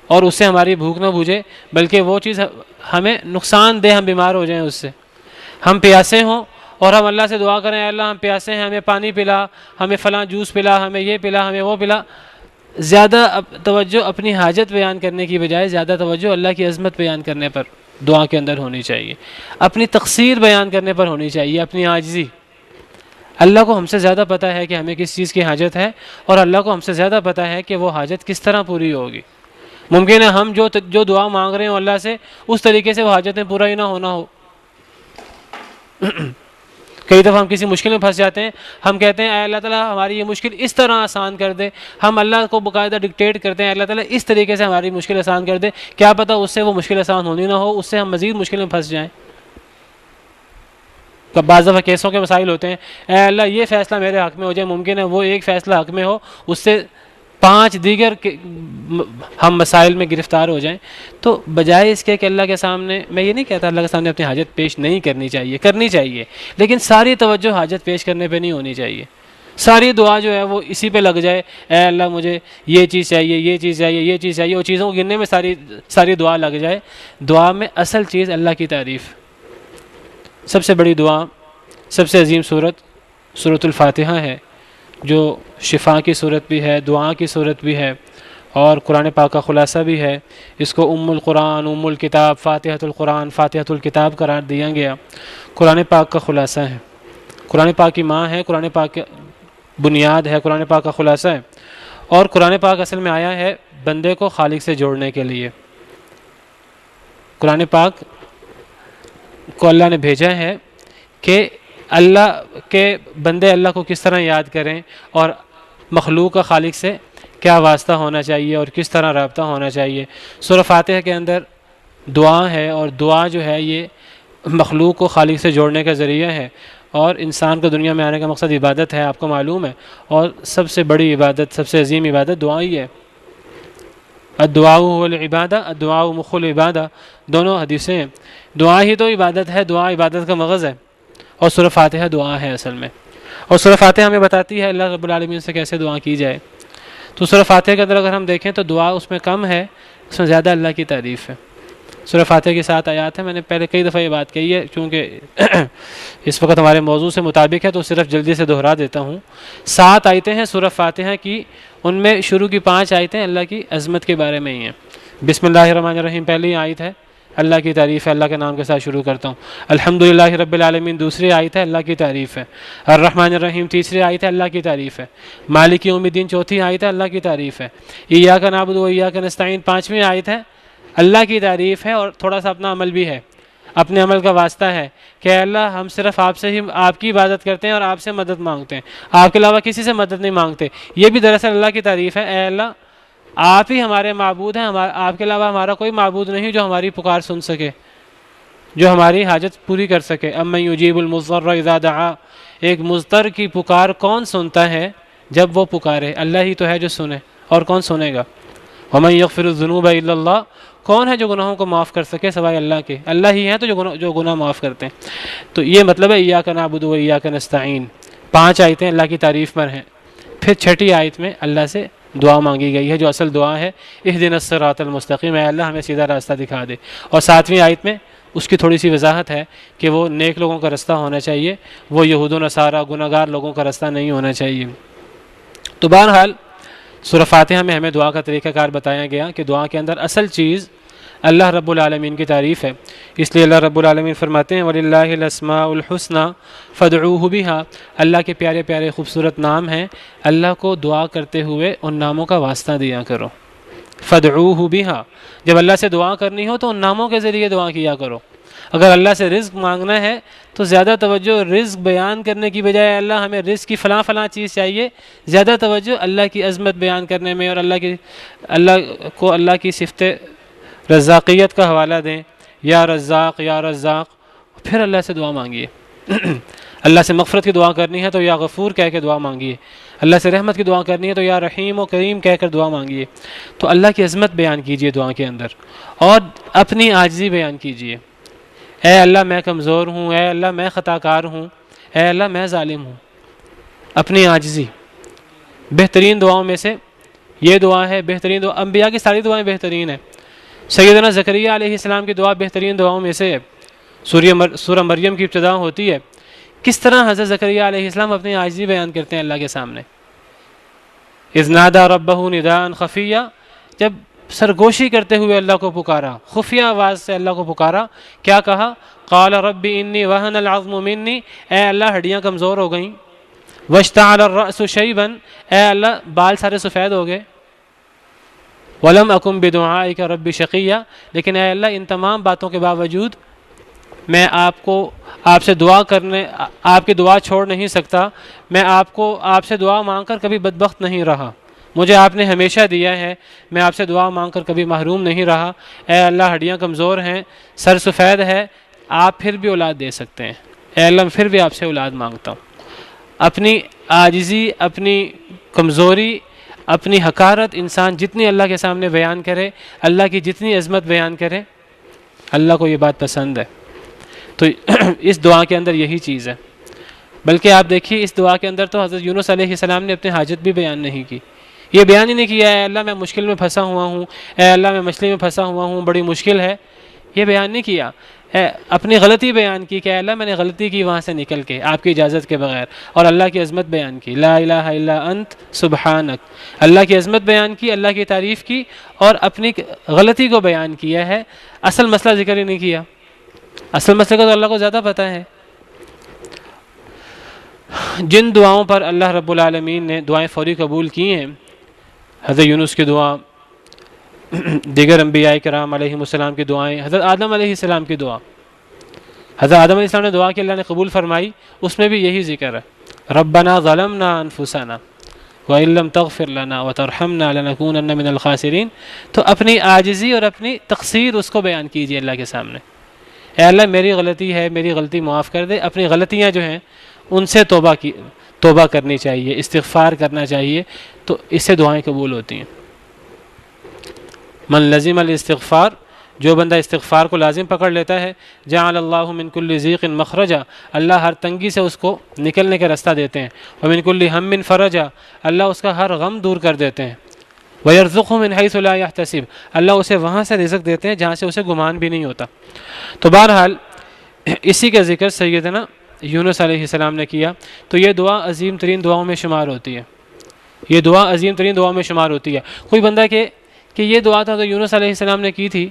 اور اس سے ہماری بھوک نہ بجھے، بلکہ وہ چیز ہمیں نقصان دہ، ہم بیمار ہو جائیں اس سے۔ ہم پیاسے ہوں اور ہم اللہ سے دعا کریں اے اللہ ہم پیاسے ہیں، ہمیں پانی پلا، ہمیں فلاں جوس پلا، ہمیں یہ پلا، ہمیں وہ پلا۔ زیادہ توجہ اپنی حاجت بیان کرنے کی بجائے زیادہ توجہ اللہ کی عظمت بیان کرنے پر دعا کے اندر ہونی چاہیے، اپنی تقصیر بیان کرنے پر ہونی چاہیے، اپنی عاجزی۔ اللہ کو ہم سے زیادہ پتہ ہے کہ ہمیں کس چیز کی حاجت ہے، اور اللہ کو ہم سے زیادہ پتہ ہے کہ وہ حاجت کس طرح پوری ہوگی۔ ممکن ہے ہم جو دعا مانگ رہے ہوں اللہ سے اس طریقے سے وہ حاجتیں پورا ہی نہ ہونا ہو۔ کئی دفعہ ہم کسی مشکل میں پھنس جاتے ہیں، ہم کہتے ہیں اے اللہ تعالیٰ ہماری یہ مشکل اس طرح آسان کر دے، ہم اللہ کو باقاعدہ ڈکٹیٹ کرتے ہیں اللہ تعالیٰ اس طریقے سے ہماری مشکل آسان کر دے، کیا پتہ اس سے وہ مشکل آسان ہونی نہ ہو، اس سے ہم مزید مشکل میں پھنس جائیں۔ بعض دفعہ کیسوں کے مسائل ہوتے ہیں، اے اللہ یہ فیصلہ میرے حق میں ہو جائے، ممکن ہے وہ ایک فیصلہ حق میں ہو، اس سے 5 دیگر ہم مسائل میں گرفتار ہو جائیں۔ تو بجائے اس کے کہ اللہ کے سامنے، میں یہ نہیں کہتا اللہ کے سامنے اپنی حاجت پیش نہیں کرنی چاہیے، لیکن ساری توجہ حاجت پیش کرنے پہ نہیں ہونی چاہیے۔ ساری دعا جو ہے وہ اسی پہ لگ جائے، اے اللہ مجھے یہ چیز چاہیے، یہ چیز چاہیے، یہ چیز چاہیے، وہ چیزوں کو گننے میں ساری دعا لگ جائے۔ دعا میں اصل چیز اللہ کی تعریف۔ سب سے بڑی دعا، سب سے عظیم سورۃ الفاتحہ ہے، جو شفا کی صورت بھی ہے، دعا کی صورت بھی ہے، اور قرآن پاک کا خلاصہ بھی ہے۔ اس کو ام القرآن، ام الکتاب، فاتحۃ القرآن، فاتحۃ الکتاب قرار دیا گیا۔ قرآن پاک کا خلاصہ ہے، قرآن پاک کی ماں ہے، قرآن پاک کی بنیاد ہے، قرآن پاک کا خلاصہ ہے، اور قرآن پاک اصل میں آیا ہے بندے کو خالق سے جوڑنے کے لیے۔ قرآن پاک کو اللہ نے بھیجا ہے کہ اللہ کے بندے اللہ کو کس طرح یاد کریں، اور مخلوق کا خالق سے کیا واسطہ ہونا چاہیے اور کس طرح رابطہ ہونا چاہیے۔ سورہ فاتحہ کے اندر دعا ہے، اور دعا جو ہے یہ مخلوق کو خالق سے جوڑنے کا ذریعہ ہے، اور انسان کو دنیا میں آنے کا مقصد عبادت ہے، آپ کو معلوم ہے، اور سب سے بڑی عبادت، سب سے عظیم عبادت دعا ہی ہے۔ الدعاء هو العبادہ، الدعاء مخ العبادہ، دونوں حدیثیں ہیں۔ دعا ہی تو عبادت ہے، دعا عبادت کا مغز ہے، اور سورہ فاتحہ دعا ہے اصل میں، اور سورہ فاتحہ ہمیں بتاتی ہے اللہ رب العالمین سے کیسے دعا کی جائے۔ تو سورہ فاتحہ کے اندر اگر ہم دیکھیں تو دعا اس میں کم ہے، اس میں زیادہ اللہ کی تعریف ہے۔ سورہ فاتحہ کی 7 آیات ہیں، میں نے پہلے کئی دفعہ یہ بات کہی ہے، چونکہ اس وقت ہمارے موضوع سے مطابق ہے تو صرف جلدی سے دہرا دیتا ہوں۔ 7 آیتیں ہیں سورہ فاتحہ کی، ان میں شروع کی 5 آیتیں اللہ کی عظمت کے بارے میں ہی ہیں۔ بسم اللہ الرحمن الرحیم پہلی آیت ہے، اللہ کی تعریف ہے، اللہ کے نام کے ساتھ شروع کرتا ہوں۔ الحمدللہ رب العالمین دوسری آیت ہے، اللہ کی تعریف ہے۔ الرحمن الرحیم تیسری آیت ہے، اللہ کی تعریف ہے۔ مالک یوم الدین چوتھی آیت ہے، اللہ کی تعریف ہے۔ ایاک نعبد و ایاک نستعین 5ویں آیت ہے، اللہ کی تعریف ہے، اور تھوڑا سا اپنا عمل بھی ہے، اپنے عمل کا واسطہ ہے کہ اے اللہ ہم صرف آپ سے ہی آپ کی عبادت کرتے ہیں اور آپ سے مدد مانگتے ہیں، آپ کے علاوہ کسی سے مدد نہیں مانگتے۔ یہ بھی دراصل اللہ کی تعریف ہے، اے اللہ آپ ہی ہمارے معبود ہیں، آپ کے علاوہ ہمارا کوئی معبود نہیں جو ہماری پکار سن سکے، جو ہماری حاجت پوری کر سکے۔ امن یجیب المضطر اذا دعا، ایک مضطر کی پکار کون سنتا ہے جب وہ پکارے؟ اللہ ہی تو ہے جو سنے، اور کون سنے گا؟ ومن یغفر الذنوب الا اللہ، کون ہے جو گناہوں کو معاف کر سکے سوائے اللہ کے؟ اللہ ہی ہے تو جو گناہ معاف کرتے ہیں۔ تو یہ مطلب ہے ایاک نعبد و ایاک نستعین۔ 5 آیتیں اللہ کی تعریف پر ہیں۔ پھر 6ٹھی آیت میں اللہ سے دعا مانگی گئی ہے جو اصل دعا ہے، اہدنا الصراط المستقیم، اے اللہ ہمیں سیدھا راستہ دکھا دے۔ اور 7ویں آیت میں اس کی تھوڑی سی وضاحت ہے کہ وہ نیک لوگوں کا راستہ ہونا چاہیے، وہ یہود و نصارہ گناہگار لوگوں کا راستہ نہیں ہونا چاہیے۔ تو بہرحال سورہ فاتحہ میں ہمیں دعا کا طریقہ کار بتایا گیا کہ دعا کے اندر اصل چیز اللہ رب العالمین کی تعریف ہے، اس لیے اللہ رب العالمین فرماتے ہیں وَلِلَّهِ الْأَسْمَاءُ الْحُسْنَى فَادْعُوهُ بِهَا، اللہ کے پیارے پیارے خوبصورت نام ہیں، اللہ کو دعا کرتے ہوئے ان ناموں کا واسطہ دیا کرو۔ فَادْعُوهُ بِهَا، جب اللہ سے دعا کرنی ہو تو ان ناموں کے ذریعے دعا کیا کرو۔ اگر اللہ سے رزق مانگنا ہے تو زیادہ توجہ رزق بیان کرنے کی بجائے اللہ ہمیں رزق کی فلاں فلاں چیز چاہیے، زیادہ توجہ اللہ کی عظمت بیان کرنے میں اور اللہ کی صفت رزاقیت کا حوالہ دیں، یا رزاق یا رزاق، پھر اللہ سے دعا مانگیے۔ اللہ سے مغفرت کی دعا کرنی ہے تو یا غفور کہہ کے دعا مانگیے، اللہ سے رحمت کی دعا کرنی ہے تو یا رحیم و کریم کہہ کر دعا مانگیے۔ تو اللہ کی عظمت بیان کیجیے دعا کے اندر، اور اپنی عاجزی بیان کیجیے۔ اے اللہ میں کمزور ہوں، اے اللہ میں خطا کار ہوں، اے اللہ میں ظالم ہوں۔ اپنی عاجزی بہترین دعاؤں میں سے یہ دعا ہے، بہترین دعا، انبیاء کی ساری دعائیں بہترین ہیں۔ سیدنا زکریہ علیہ السلام کی دعا بہترین دعاؤں میں سے ہے۔ سورہ مریم کی ابتدا ہوتی ہے، کس طرح حضرت زکریہ علیہ السلام اپنی عاجزی بیان کرتے ہیں اللہ کے سامنے۔ اذ نادى ربه نداء خفیا، جب سرگوشی کرتے ہوئے اللہ کو پکارا، خفیہ آواز سے اللہ کو پکارا، کیا کہا؟ قال رب انی وهن العظم منی، اے اللہ ہڈیاں کمزور ہو گئیں، واشتعل الرأس شیبا، اے اللہ بال سارے سفید ہو گئے، ولم اکن بدعائک رب شقیا، لیکن اے اللہ ان تمام باتوں کے باوجود میں آپ سے دعا کرنے، آپ کی دعا چھوڑ نہیں سکتا، میں آپ سے دعا مانگ کر کبھی بدبخت نہیں رہا، مجھے آپ نے ہمیشہ دیا ہے، میں آپ سے دعا مانگ کر کبھی محروم نہیں رہا۔ اے اللہ ہڈیاں کمزور ہیں، سر سفید ہے، آپ پھر بھی اولاد دے سکتے ہیں، اے اللہ میں پھر بھی آپ سے اولاد مانگتا ہوں۔ اپنی عاجزی، اپنی کمزوری، اپنی حقارت انسان جتنی اللہ کے سامنے بیان کرے، اللہ کی جتنی عظمت بیان کرے، اللہ کو یہ بات پسند ہے۔ تو اس دعا کے اندر یہی چیز ہے۔ بلکہ آپ دیکھیے اس دعا کے اندر تو حضرت یونس علیہ السلام نے اپنی حاجت بھی بیان نہیں کی، یہ بیان ہی نہیں کیا اے اللہ میں مشکل میں پھنسا ہوا ہوں، اے اللہ میں مچھلی میں پھنسا ہوا ہوں، بڑی مشکل ہے، یہ بیان نہیں کیا۔ اپنی غلطی بیان کی کہ اے اللہ میں نے غلطی کی وہاں سے نکل کے آپ کی اجازت کے بغیر، اور اللہ کی عظمت بیان کی، لا الہ الا انت سبحانک، اللہ کی عظمت بیان کی، اللہ کی تعریف کی، اور اپنی غلطی کو بیان کیا ہے، اصل مسئلہ ذکر ہی نہیں کیا۔ اصل مسئلہ کا تو اللہ کو زیادہ پتہ ہے۔ جن دعاؤں پر اللہ رب العالمین نے دعائیں فوری قبول کی ہیں، حضرت یونس کی دعا، دیگر انبیاء کرام علیہ السلام کی دعائیں، حضرت آدم علیہ السلام کی دعا، حضرت آدم علیہ السلام نے دعا کی اللہ نے قبول فرمائی، اس میں بھی یہی ذکر ہے، ربنا ظلمنا انفسنا وَإِن لَّمْ تَغْفِرْ لَنَا وَتَرْحَمْنَا لَنَكُونَنَّ مِنَ الْخَاسِرِينَ۔ تو اپنی عاجزی اور اپنی تقصیر اس کو بیان کیجیے اللہ کے سامنے، اے اللہ میری غلطی ہے، میری غلطی معاف کر دے۔ اپنی غلطیاں جو ہیں ان سے توبہ کرنی چاہیے، استغفار کرنا چاہیے، تو اس سے دعائیں قبول ہوتی ہیں۔ من لزم الاستغفار، جو بندہ استغفار کو لازم پکڑ لیتا ہے، جعل اللہ من کل ضیق مخرجا، اللہ ہر تنگی سے اس کو نکلنے کا راستہ دیتے ہیں، ومن کل ہم فرجا، اللہ اس کا ہر غم دور کر دیتے ہیں، وَيَرْزُقْهُ مِنْ حَيْثُ لَا يَحْتَسِبُ، اللہ اسے وہاں سے رزق دیتے ہیں جہاں سے اسے گمان بھی نہیں ہوتا۔ تو بہرحال اسی کا ذکر سیدنا یونس علیہ السلام نے کیا، تو یہ دعا عظیم ترین دعاؤں میں شمار ہوتی ہے، یہ دعا عظیم ترین دعاؤں میں شمار ہوتی ہے۔ کوئی بندہ کہ یہ دعا تو حضرت یونس علیہ السلام نے کی تھی،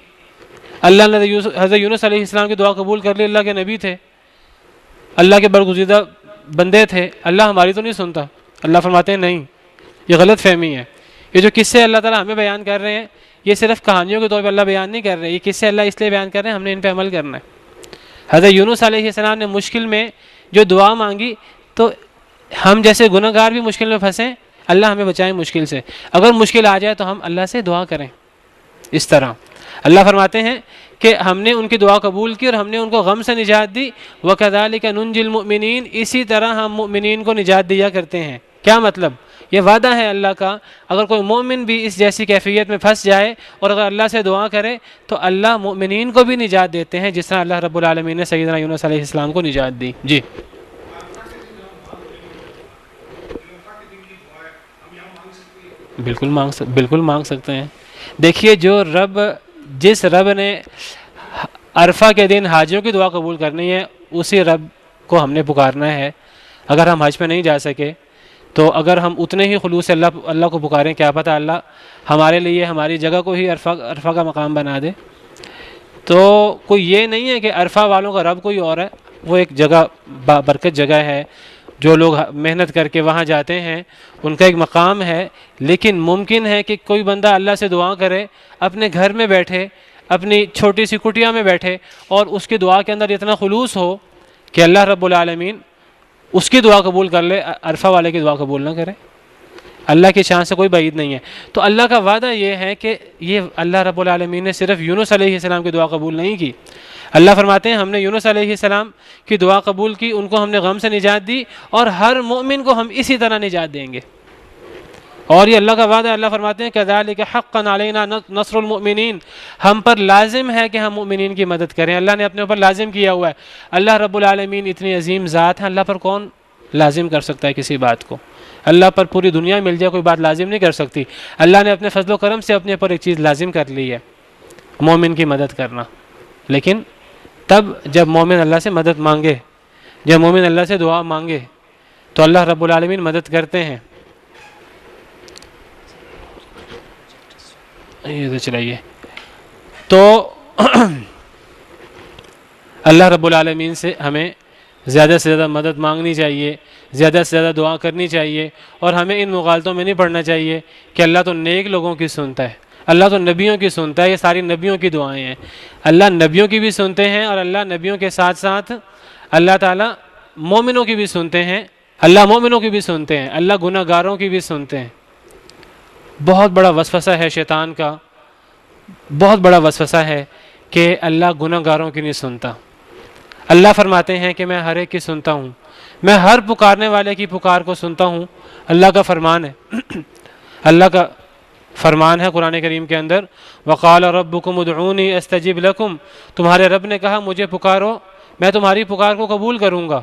اللہ نے حضرت یونس علیہ السلام کی دعا قبول کر لی، اللہ کے نبی تھے، اللہ کے برگزیدہ بندے تھے، اللہ ہماری تو نہیں سنتا۔ اللہ فرماتے ہیں نہیں، یہ غلط فہمی ہے، یہ جو قصے اللہ تعالیٰ ہمیں بیان کر رہے ہیں یہ صرف کہانیوں کے طور پر اللہ بیان نہیں کر رہے، یہ قصے اللہ اس لیے بیان کر رہے ہیں ہم نے ان پہ عمل کرنا ہے۔ حضرت یونس علیہ السلام نے مشکل میں جو دعا مانگی، تو ہم جیسے گناہ گار بھی مشکل میں پھنسیں، اللہ ہمیں بچائیں مشکل سے، اگر مشکل آ جائے تو ہم اللہ سے دعا کریں۔ اس طرح اللہ فرماتے ہیں کہ ہم نے ان کی دعا قبول کی اور ہم نے ان کو غم سے نجات دی، وَكَذَلِكَ نُنْجِي الْمُؤْمِنِينَ، اسی طرح ہم مؤمنین کو نجات دیا کرتے ہیں۔ کیا مطلب؟ یہ وعدہ ہے اللہ کا، اگر کوئی مومن بھی اس جیسی کیفیت میں پھنس جائے اور اگر اللہ سے دعا کرے تو اللہ مؤمنین کو بھی نجات دیتے ہیں، جس طرح اللہ رب العالمین نے سیدنا یونس علیہ السلام کو نجات دی۔ جی بالکل مانگ سکتے ہیں۔ دیکھیے جس رب نے عرفہ کے دن حاجیوں کی دعا قبول کرنی ہے، اسی رب کو ہم نے پکارنا ہے۔ اگر ہم حج پہ نہیں جا سکے تو اگر ہم اتنے ہی خلوص سے اللہ کو پکاریں، کیا پتہ اللہ ہمارے لیے ہماری جگہ کو ہی عرفہ کا مقام بنا دے۔ تو کوئی یہ نہیں ہے کہ عرفہ والوں کا رب کوئی اور ہے، وہ ایک جگہ برکت جگہ ہے، جو لوگ محنت کر کے وہاں جاتے ہیں ان کا ایک مقام ہے۔ لیکن ممکن ہے کہ کوئی بندہ اللہ سے دعا کرے، اپنے گھر میں بیٹھے، اپنی چھوٹی سی کٹیا میں بیٹھے، اور اس کی دعا کے اندر اتنا خلوص ہو کہ اللہ رب العالمین اس کی دعا قبول کر لے، عرفہ والے کی دعا قبول نہ کرے۔ اللہ کی شان سے کوئی بعید نہیں ہے۔ تو اللہ کا وعدہ یہ ہے کہ یہ اللہ رب العالمین نے صرف یونس علیہ السلام کی دعا قبول نہیں کی۔ اللہ فرماتے ہیں ہم نے یونس علیہ السلام کی دعا قبول کی، ان کو ہم نے غم سے نجات دی، اور ہر مومن کو ہم اسی طرح نجات دیں گے۔ اور یہ اللہ کا وعدہ ہے۔ اللہ فرماتے ہیں کذالک حقا علینا نصر المؤمنین، ہم پر لازم ہے کہ ہم مؤمنین کی مدد کریں۔ اللہ نے اپنے اوپر لازم کیا ہوا ہے۔ اللہ رب العالمین اتنی عظیم ذات ہے، اللہ پر کون لازم کر سکتا ہے کسی بات کو؟ اللہ پر پوری دنیا مل جائے کوئی بات لازم نہیں کر سکتی۔ اللہ نے اپنے فضل و کرم سے اپنے پر ایک چیز لازم کر لی ہے، مومن کی مدد کرنا۔ لیکن تب جب مومن اللہ سے مدد مانگے، جب مومن اللہ سے دعا مانگے تو اللہ رب العالمین مدد کرتے ہیں۔ یہ تو چلائیے، تو اللہ رب العالمین سے ہمیں زیادہ سے زیادہ مدد مانگنی چاہیے، زیادہ سے زیادہ دعا کرنی چاہیے، اور ہمیں ان مغالطوں میں نہیں پڑنا چاہیے کہ اللہ تو نیک لوگوں کی سنتا ہے، اللہ تو نبیوں کی سنتا ہے، یہ ساری نبیوں کی دعائیں ہیں۔ اللہ نبیوں کی بھی سنتے ہیں، اور اللہ نبیوں کے ساتھ ساتھ اللہ تعالیٰ مومنوں کی بھی سنتے ہیں، اللہ مومنوں کی بھی سنتے ہیں، اللہ گناہ گاروں کی بھی سنتے ہیں۔ بہت بڑا وسوسہ ہے شیطان کا، بہت بڑا وسوسہ ہے کہ اللہ گناہ گاروں کی نہیں سنتا۔ اللہ فرماتے ہیں کہ میں ہر ایک کی سنتا ہوں، میں ہر پکارنے والے کی پکار کو سنتا ہوں۔ اللہ کا فرمان ہے، اللہ کا فرمان ہے قرآن کریم کے اندر، وقال ربکم ادعونی استجب لکم، تمہارے رب نے کہا مجھے پکارو میں تمہاری پکار کو قبول کروں گا۔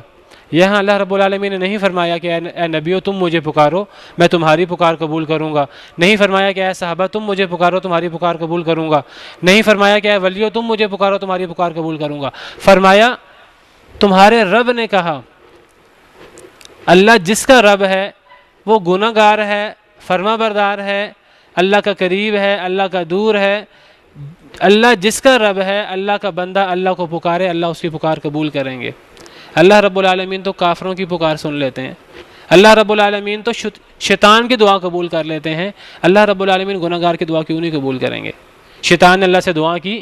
یہاں اللہ رب العالمین نے نہیں فرمایا کہ اے نبیو تم مجھے پکارو میں تمہاری پکار قبول کروں گا، نہیں فرمایا کہ اے صحابہ تم مجھے پکارو تمہاری پکار قبول کروں گا، نہیں فرمایا کہ اے ولیو تم مجھے پکارو تمہاری پکار قبول کروں گا، فرمایا تمہارے رب نے کہا۔ اللہ جس کا رب ہے وہ گناہ گار ہے، فرما بردار ہے، اللہ کا قریب ہے، اللہ کا دور ہے۔ اللہ جس کا رب ہے، اللہ کا بندہ اللہ کو پکارے، اللہ اس کی پکار قبول کریں گے۔ اللہ رب العالمین تو کافروں کی پکار سن لیتے ہیں، اللہ رب العالمین تو شیطان کی دعا قبول کر لیتے ہیں، اللہ رب العالمین گناہ گار کی دعا کیوں نہیں قبول کریں گے؟ شیطان نے اللہ سے دعا کی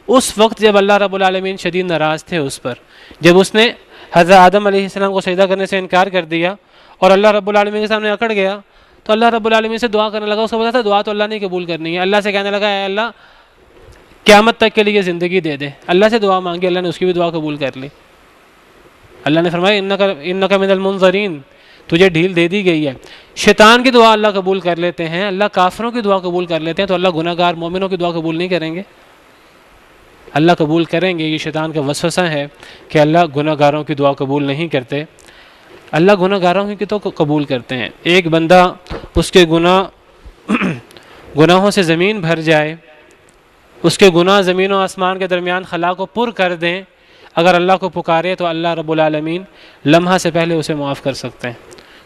اس وقت جب اللہ رب العالمین شدید ناراض تھے اس پر، جب اس نے حضرت آدم علیہ السلام کو سجدہ کرنے سے انکار کر دیا اور اللہ رب العالمین کے سامنے اکڑ گیا، تو اللہ رب العالمین سے دعا کرنے لگا۔ اس کو پتا تھا دعا تو اللہ نے قبول کرنی ہے، اللہ سے کہنے لگا اے اللہ قیامت تک کے لیے زندگی دے دے۔ اللہ سے دعا مانگی، اللہ نے اس کی بھی دعا قبول کر لی۔ اللہ نے فرمایا انک من المنظرین، تجھے ڈھیل دے دی گئی ہے۔ شیطان کی دعا اللہ قبول کر لیتے ہیں، اللہ کافروں کی دعا قبول کر لیتے ہیں، تو اللہ گناہ گار مومنوں کی دعا قبول نہیں کریں گے؟ اللہ قبول کریں گے۔ یہ شیطان کا وسوسہ ہے کہ اللہ گناہ گاروں کی دعا قبول نہیں کرتے، اللہ گناہ گاروں کی تو قبول کرتے ہیں۔ ایک بندہ اس کے گناہوں سے زمین بھر جائے، اس کے گناہ زمین و آسمان کے درمیان خلا کو پر کر دیں، اگر اللہ کو پکارے تو اللہ رب العالمین لمحہ سے پہلے اسے معاف کر سکتے ہیں۔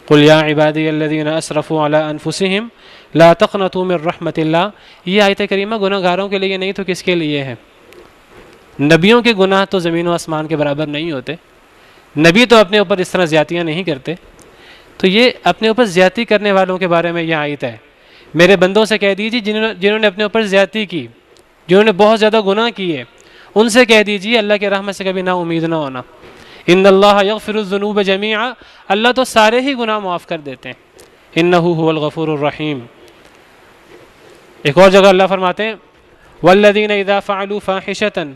قل یا عبادی الذین اسرفوا علی انفسہم لا تقنطوا من رحمت اللہ، یہ آیت کریمہ گناہ گاروں کے لیے نہیں تو کس کے لیے ہے؟ نبیوں کے گناہ تو زمین و آسمان کے برابر نہیں ہوتے، نبی تو اپنے اوپر اس طرح زیادتیاں نہیں کرتے، تو یہ اپنے اوپر زیادتی کرنے والوں کے بارے میں یہ آیت ہے۔ میرے بندوں سے کہہ دیجیے جنہوں نے اپنے اوپر زیادتی کی، جنہوں نے بہت زیادہ گناہ کیے، ان سے کہہ دیجیے اللہ کی رحمت سے کبھی نا امید نہ ہونا۔ ان اللہ یغفر الذنوب جميعا، اللہ تو سارے ہی گناہ معاف کر دیتے ہیں، انہ هو الغفور الرحیم۔ ایک اور جگہ اللہ فرماتے ہیں والذین اذا فعلوا فاحشة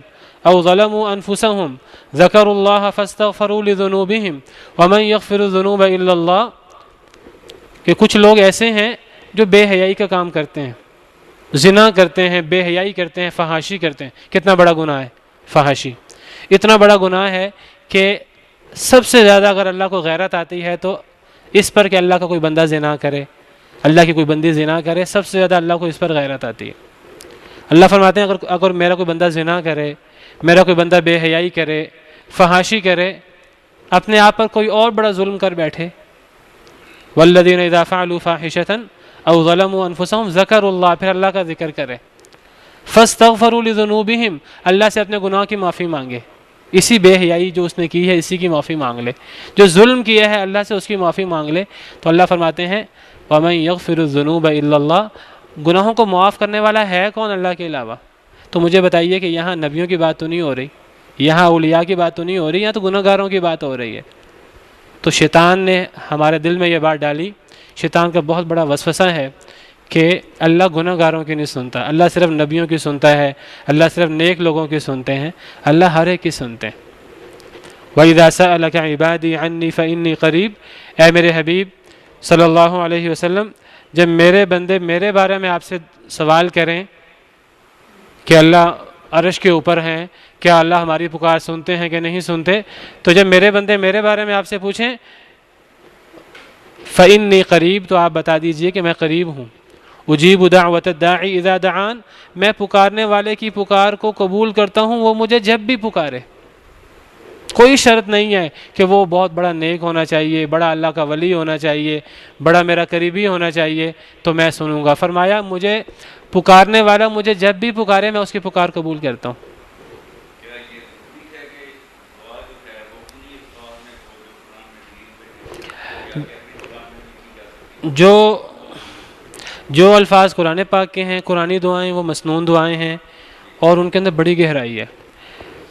او ظلموا انفسهم ذکروا اللہ فاستغفروا لذنوبهم ومن یغفر الذنوب الا اللہ، کہ کچھ لوگ ایسے ہیں جو بے حیائی کا کام کرتے ہیں، زنا کرتے ہیں، بے حیائی کرتے ہیں، فحاشی کرتے ہیں۔ کتنا بڑا گناہ ہے فحاشی، اتنا بڑا گناہ ہے کہ سب سے زیادہ اگر اللہ کو غیرت آتی ہے تو اس پر کہ اللہ کا کوئی بندہ زنا کرے، اللہ کی کوئی بندی زنا کرے، سب سے زیادہ اللہ کو اس پر غیرت آتی ہے۔ اللہ فرماتے ہیں اگر میرا کوئی بندہ زنا کرے، میرا کوئی بندہ بے حیائی کرے، فحاشی کرے، اپنے آپ پر کوئی اور بڑا ظلم کر بیٹھے، والذین اذا فعلوا فاحشۃ او ظلموا انفسهم ذکروا اللہ، پھر اللہ کا ذکر کرے، فاستغفروا لذنوبہم، اللہ سے اپنے گناہ کی معافی مانگے، اسی بے حیائی جو اس نے کی ہے اسی کی معافی مانگ لے، جو ظلم کیا ہے اللہ سے اس کی معافی مانگ لے، تو اللہ فرماتے ہیں وَمَن يَغْفِرُ الذُّنُوبَ إِلَّا اللَّهُ، گناہوں کو معاف کرنے والا ہے کون اللہ کے علاوہ؟ تو مجھے بتائیے کہ یہاں نبیوں کی بات تو نہیں ہو رہی، یہاں اولیاء کی بات تو نہیں ہو رہی، یہاں تو گناہ گاروں کی بات ہو رہی ہے۔ تو شیطان نے ہمارے دل میں یہ بات ڈالی، شیطان کا بہت بڑا وسوسہ ہے کہ اللہ گناہ گاروں کی نہیں سنتا، اللہ صرف نبیوں کی سنتا ہے، اللہ صرف نیک لوگوں کی سنتے ہیں، اللہ ہر ایک کی سنتے ہیں۔ وَإِذَا سَأَلَكَ عِبَادِي عَنِّي فَإِنِّي قَرِيب، اے میرے حبیب صلی اللہ علیہ وسلم، جب میرے بندے میرے بارے میں آپ سے سوال کریں کہ اللہ عرش کے اوپر ہیں، کیا اللہ ہماری پکار سنتے ہیں کہ نہیں سنتے، تو جب میرے بندے میرے بارے میں آپ سے پوچھیں فَإِنِّي قَرِيب، تو آپ بتا دیجئے کہ میں قریب ہوں، اجیب دعوت الداعی اذا دعان، میں پکارنے والے کی پکار کو قبول کرتا ہوں، وہ مجھے جب بھی پکارے۔ کوئی شرط نہیں ہے کہ وہ بہت بڑا نیک ہونا چاہیے، بڑا اللہ کا ولی ہونا چاہیے، بڑا میرا قریبی ہونا چاہیے تو میں سنوں گا۔ فرمایا مجھے پکارنے والا مجھے جب بھی پکارے میں اس کی پکار قبول کرتا ہوں۔ جو الفاظ قرآن پاک کے ہیں، قرآنی دعائیں، وہ مسنون دعائیں ہیں اور ان کے اندر بڑی گہرائی ہے۔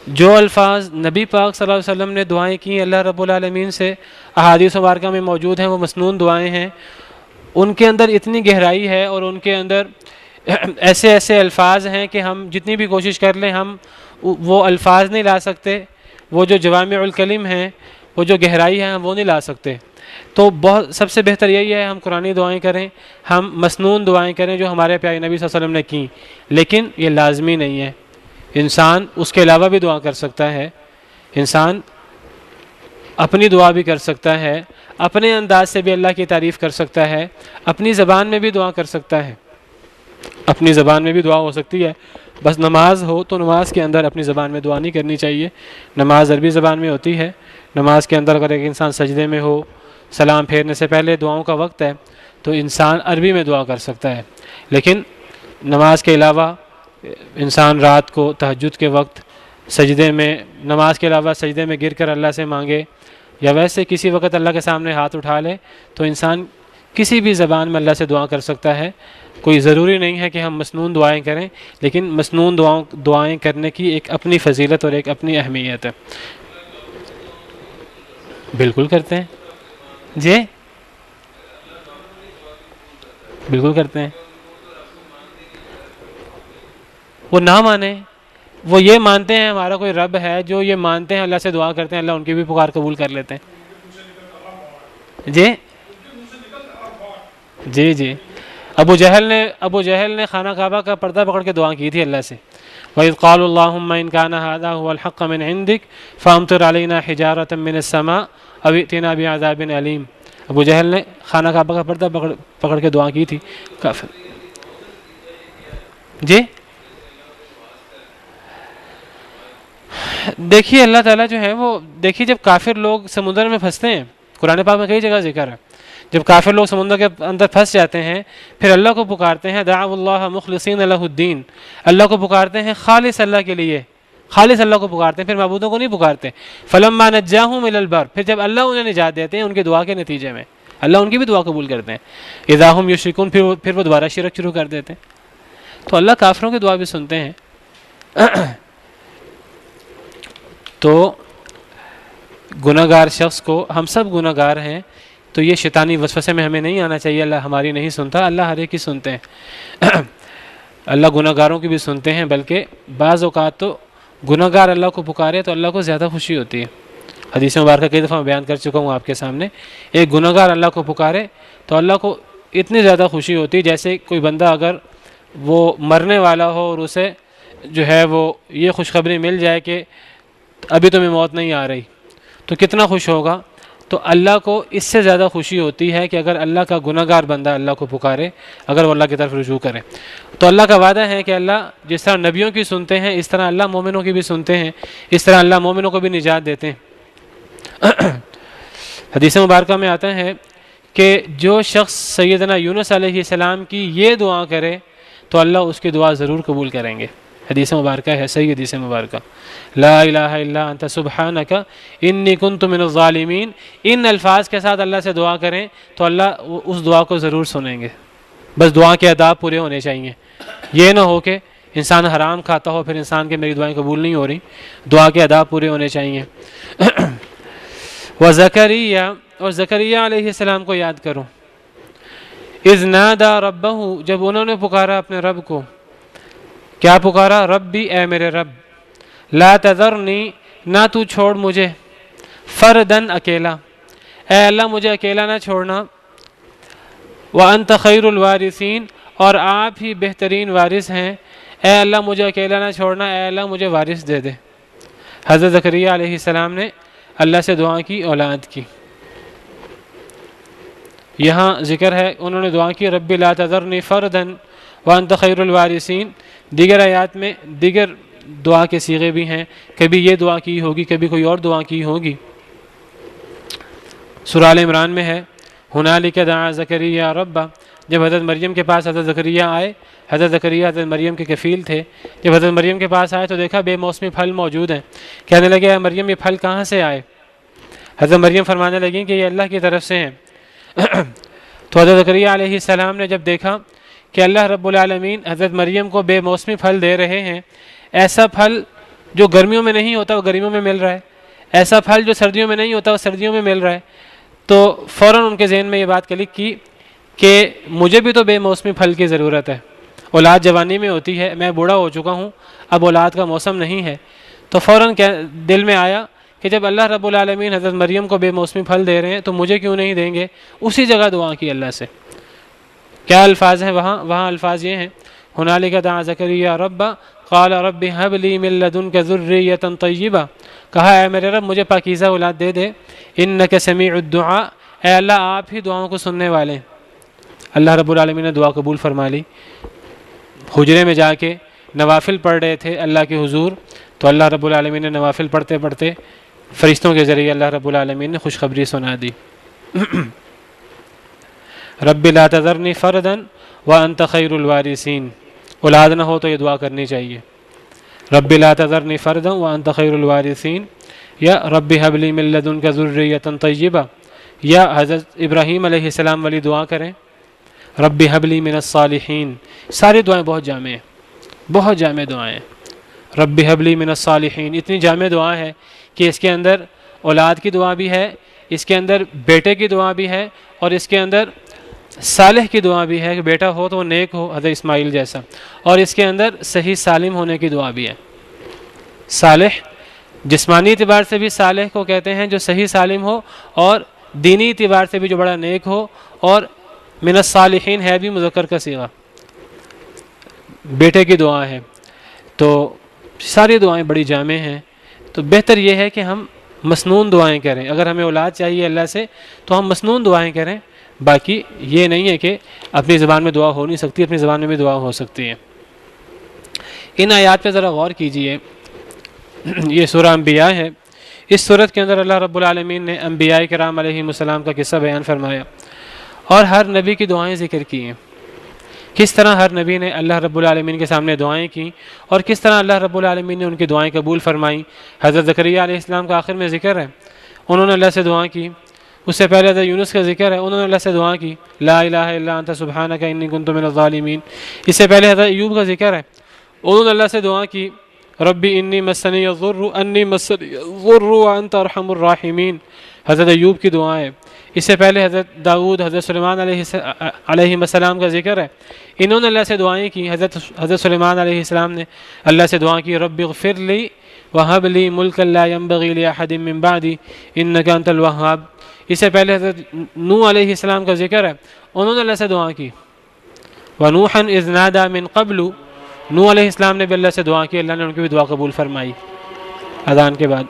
جو الفاظ نبی پاک صلی اللہ علیہ وسلم نے دعائیں کی اللہ رب العالمین سے احادیث مبارکہ میں موجود ہیں، وہ مسنون دعائیں ہیں، ان کے اندر اتنی گہرائی ہے اور ان کے اندر ایسے ایسے الفاظ ہیں کہ ہم جتنی بھی کوشش کر لیں ہم وہ الفاظ نہیں لا سکتے، وہ جو جوامع الکلم ہیں، وہ جو گہرائی ہے ہم وہ نہیں لا سکتے۔ تو سب سے بہتر یہی ہے ہم قرآنی دعائیں کریں، ہم مسنون دعائیں کریں جو ہمارے پیارے نبی صلی اللہ علیہ وسلم نے کی، لیکن یہ لازمی نہیں ہے، انسان اس کے علاوہ بھی دعا کر سکتا ہے، انسان اپنی دعا بھی کر سکتا ہے، اپنے انداز سے بھی اللہ کی تعریف کر سکتا ہے، اپنی زبان میں بھی دعا کر سکتا ہے، اپنی زبان میں بھی دعا ہو سکتی ہے، بس نماز ہو تو نماز کے اندر اپنی زبان میں دعا نہیں کرنی چاہیے، نماز عربی زبان میں ہوتی ہے، نماز کے اندر اگر ایک انسان سجدے میں ہو، سلام پھیرنے سے پہلے دعاؤں کا وقت ہے تو انسان عربی میں دعا کر سکتا ہے، لیکن نماز کے علاوہ انسان رات کو تہجد کے وقت سجدے میں، نماز کے علاوہ سجدے میں گر کر اللہ سے مانگے یا ویسے کسی وقت اللہ کے سامنے ہاتھ اٹھا لے تو انسان کسی بھی زبان میں اللہ سے دعا کر سکتا ہے۔ کوئی ضروری نہیں ہے کہ ہم مسنون دعائیں کریں، لیکن مسنون دعائیں کرنے کی ایک اپنی فضیلت اور ایک اپنی اہمیت ہے۔ بالکل کرتے ہیں جی، بالکل کرتے ہیں۔ وہ نہ مانیں، وہ یہ مانتے ہیں ہمارا کوئی رب ہے، جو یہ مانتے ہیں اللہ سے دعا کرتے ہیں اللہ ان کی بھی پکار قبول کر لیتے ہیں۔ جی جی جی، ابو جہل نے خانہ کعبہ کا پردہ پکڑ کے دعا کی تھی اللہ سے، وَإِذْ قَالُوا اللَّهُمَّ إِنْ كَانَ هَذَا هُوَ الْحَقَّ مِنْ عِنْدِكَ فَأَمْطِرْ عَلَيْنَا حِجَارَةً مِنَ السَّمَاءِ أَوْ ائْتِنَا بِعَذَابٍ أَلِيمٍ۔ ابو جہل نے خانہ کعبہ کا پردہ پکڑ کے دعا کی تھی، کافر۔ جی دیکھیے اللہ تعالیٰ جو ہے وہ، دیکھیے جب کافر لوگ سمندر میں پھنستے ہیں، قرآن پاک میں کئی جگہ ذکر ہے، جب کافر لوگ سمندر کے اندر پھنس جاتے ہیں پھر اللہ کو پکارتے ہیں، دعوا اللہ مخلصین لہ الدین، اللہ کو پکارتے ہیں خالص اللہ کے لیے، خالص اللہ کو پکارتے ہیں، پھر معبودوں کو نہیں پکارتے۔ فلما نجاہم الی البر، پھر جب اللہ انہیں نجات دیتے ہیں ان کی دعا کے نتیجے میں اللہ ان کی بھی دعا قبول کرتے ہیں۔ اذا ہم یشرکون، پھر وہ دوبارہ شرک شروع کر دیتے ہیں۔ تو اللہ کافروں کی دعا بھی سنتے ہیں۔ تو گناہ گار شخص کو، ہم سب گناہ گار ہیں، تو یہ شیطانی وسوسے میں ہمیں نہیں آنا چاہیے اللہ ہماری نہیں سنتا، اللہ ہر ایک کی سنتے ہیں۔ اللہ گناہ گاروں کی بھی سنتے ہیں، بلکہ بعض اوقات تو گناہ گار اللہ کو پکارے تو اللہ کو زیادہ خوشی ہوتی ہے۔ حدیث مبارکہ کئی دفعہ میں بیان کر چکا ہوں آپ کے سامنے، ایک گناہ گار اللہ کو پکارے تو اللہ کو اتنی زیادہ خوشی ہوتی ہے، جیسے کوئی بندہ اگر وہ مرنے والا ہو اور اسے جو ہے وہ یہ خوشخبری مل جائے کہ ابھی تمہیں موت نہیں آ رہی، تو کتنا خوش ہوگا۔ تو اللہ کو اس سے زیادہ خوشی ہوتی ہے کہ اگر اللہ کا گناہ گار بندہ اللہ کو پکارے، اگر وہ اللہ کی طرف رجوع کرے۔ تو اللہ کا وعدہ ہے کہ اللہ جس طرح نبیوں کی سنتے ہیں اس طرح اللہ مومنوں کی بھی سنتے ہیں، اس طرح اللہ مومنوں کو بھی نجات دیتے ہیں۔ حدیث مبارکہ میں آتا ہے کہ جو شخص سیدنا یونس علیہ السلام کی یہ دعا کرے تو اللہ اس کی دعا ضرور قبول کریں گے۔ حدیث مبارکہ ہے، صحیح حدیث مبارکہ، لا الہ الا انت سبحانک انی کنت من الظالمین، ان الفاظ کے ساتھ اللہ سے دعا کریں تو اللہ اس دعا کو ضرور سنیں گے۔ بس دعا کے آداب پورے ہونے چاہیے، یہ نہ ہو کہ انسان حرام کھاتا ہو پھر انسان کے میری دعائیں قبول نہیں ہو رہی، دعا کے آداب پورے ہونے چاہیے۔ وزکریہ، اور زکریہ علیہ السلام کو یاد کرو، اذ نادى ربہ، جب انہوں نے پکارا اپنے رب کو، کیا پکارا؟ ربی، اے میرے رب، لا تذرنی، نہ تو چھوڑ مجھے، فردن، اکیلا، اے اللہ مجھے اکیلا نہ چھوڑنا، وانت خیر الوارثین، اور آپ ہی بہترین وارث ہیں، اے اللہ مجھے اکیلا نہ چھوڑنا، اے اللہ مجھے وارث دے دے۔ حضرت زکریا علیہ السلام نے اللہ سے دعا کی، اولاد کی۔ یہاں ذکر ہے انہوں نے دعا کی رب لا تذرنی فردن وانت خیر الوارثین۔ دیگر آیات میں دیگر دعا کے صیغے بھی ہیں، کبھی یہ دعا کی ہوگی، کبھی کوئی اور دعا کی ہوگی۔ سورہ آل عمران میں ہے ہنالک دعا زکریا ربہ، جب حضرت مریم کے پاس حضرت زکریہ آئے، حضرت زکریہ حضرت مریم کے کفیل تھے، جب حضرت مریم کے پاس آئے تو دیکھا بے موسمی پھل موجود ہیں، کہنے لگے اے مریم یہ پھل کہاں سے آئے؟ حضرت مریم فرمانے لگیں کہ یہ اللہ کی طرف سے ہیں۔ تو حضرت زکریہ علیہ السلام نے جب دیکھا کہ اللہ رب العالمین حضرت مریم کو بے موسمی پھل دے رہے ہیں، ایسا پھل جو گرمیوں میں نہیں ہوتا وہ گرمیوں میں مل رہا ہے، ایسا پھل جو سردیوں میں نہیں ہوتا وہ سردیوں میں مل رہا ہے، تو فوراً ان کے ذہن میں یہ بات کلک کی کہ مجھے بھی تو بے موسمی پھل کی ضرورت ہے، اولاد جوانی میں ہوتی ہے، میں بوڑھا ہو چکا ہوں، اب اولاد کا موسم نہیں ہے۔ تو فوراً دل میں آیا کہ جب اللہ رب العالمین حضرت مریم کو بے موسمی پھل دے رہے ہیں تو مجھے کیوں نہیں دیں گے؟ اسی جگہ دعا کی اللہ سے۔ کیا الفاظ ہیں وہاں الفاظ یہ ہیں ہنالک دعا زکریا ربہ قال رب ہب لی من لدنک ذریۃ طیبہ، کہا اے میرے رب مجھے پاکیزہ اولاد دے دے، انک سمیع الدعاء، اے اللہ آپ ہی دعاؤں کو سننے والے ہیں۔ اللہ رب العالمین نے دعا قبول فرما لی۔ حجرے میں جا کے نوافل پڑھ رہے تھے اللہ کے حضور، تو اللہ رب العالمین نے نوافل پڑھتے پڑھتے فرشتوں کے ذریعے اللہ رب العالمین نے خوشخبری سنا دی۔ رب لا تذرنی فردا وانت خیر الوارثین، اولاد نہ ہو تو یہ دعا کرنی چاہیے، رب لا تذرنی فردا وانت خیر الوارثین، یا رب حب لی من لدنک ذریۃ طیبہ، یا حضرت ابراہیم علیہ السلام والی دعا کریں رب حب لی من الصالحین۔ ساری دعائیں بہت جامع ہیں، بہت جامع دعائیں ہیں۔ رب حب لی من الصالحین اتنی جامع دعا ہے کہ اس کے اندر اولاد کی دعا بھی ہے، اس کے اندر بیٹے کی دعا بھی ہے، اور اس کے اندر صالح کی دعا بھی ہے کہ بیٹا ہو تو وہ نیک ہو حضرت اسماعیل جیسا، اور اس کے اندر صحیح سالم ہونے کی دعا بھی ہے۔ صالح جسمانی اعتبار سے بھی صالح کو کہتے ہیں جو صحیح سالم ہو، اور دینی اعتبار سے بھی جو بڑا نیک ہو، اور من الصالحین ہے بھی مذکر کا صیغہ، بیٹے کی دعا ہے۔ تو ساری دعائیں بڑی جامع ہیں، تو بہتر یہ ہے کہ ہم مسنون دعائیں کریں۔ اگر ہمیں اولاد چاہیے اللہ سے تو ہم مسنون دعائیں کریں، باقی یہ نہیں ہے کہ اپنی زبان میں دعا ہو نہیں سکتی، اپنی زبان میں بھی دعا ہو سکتی ہے۔ ان آیات پہ ذرا غور کیجئے، یہ سورہ انبیاء ہے، اس سورت کے اندر اللہ رب العالمین نے انبیاء کرام علیہم السلام کا قصہ بیان فرمایا، اور ہر نبی کی دعائیں ذکر کی ہیں، کس طرح ہر نبی نے اللہ رب العالمین کے سامنے دعائیں کی، اور کس طرح اللہ رب العالمین نے ان کی دعائیں قبول فرمائیں۔ حضرت زکریا علیہ السلام کا آخر میں ذکر ہے، انہوں نے اللہ سے دعا کی۔ اس سے پہلے حضرت یونس کا ذکر ہے، انہوں نے اللہ سے دعا کی لا الہ الا انت سبحانک انی کنت من الظالمین۔ اس سے پہلے حضرت ایوب کا ذکر ہے، انہوں نے اللہ سے دعا کی ربی انی مسنی الضر وانت ارحم الراحمین، حضرت ایوب کی دعا ہے۔ اس سے پہلے حضرت داؤد، حضرت سلیمان علیہ السلام کا ذکر ہے، انہوں نے اللہ سے دعائیں کی۔ حضرت سلیمان علیہ السلام نے اللہ سے دعا کی رب اغفر لی وہب لی ملکا لا ينبغی لأحد من بعدی انک انت الوہاب۔ اس سے پہلے حضرت نوح علیہ السلام کا ذکر ہے، انہوں نے اللہ سے دعا کی وَنُوحًا إِذْ نَادَى مِن قَبْلُ، نوح علیہ السلام نے بھی اللہ سے دعا کی، اللہ نے ان کی بھی دعا قبول فرمائی اذان کے بعد۔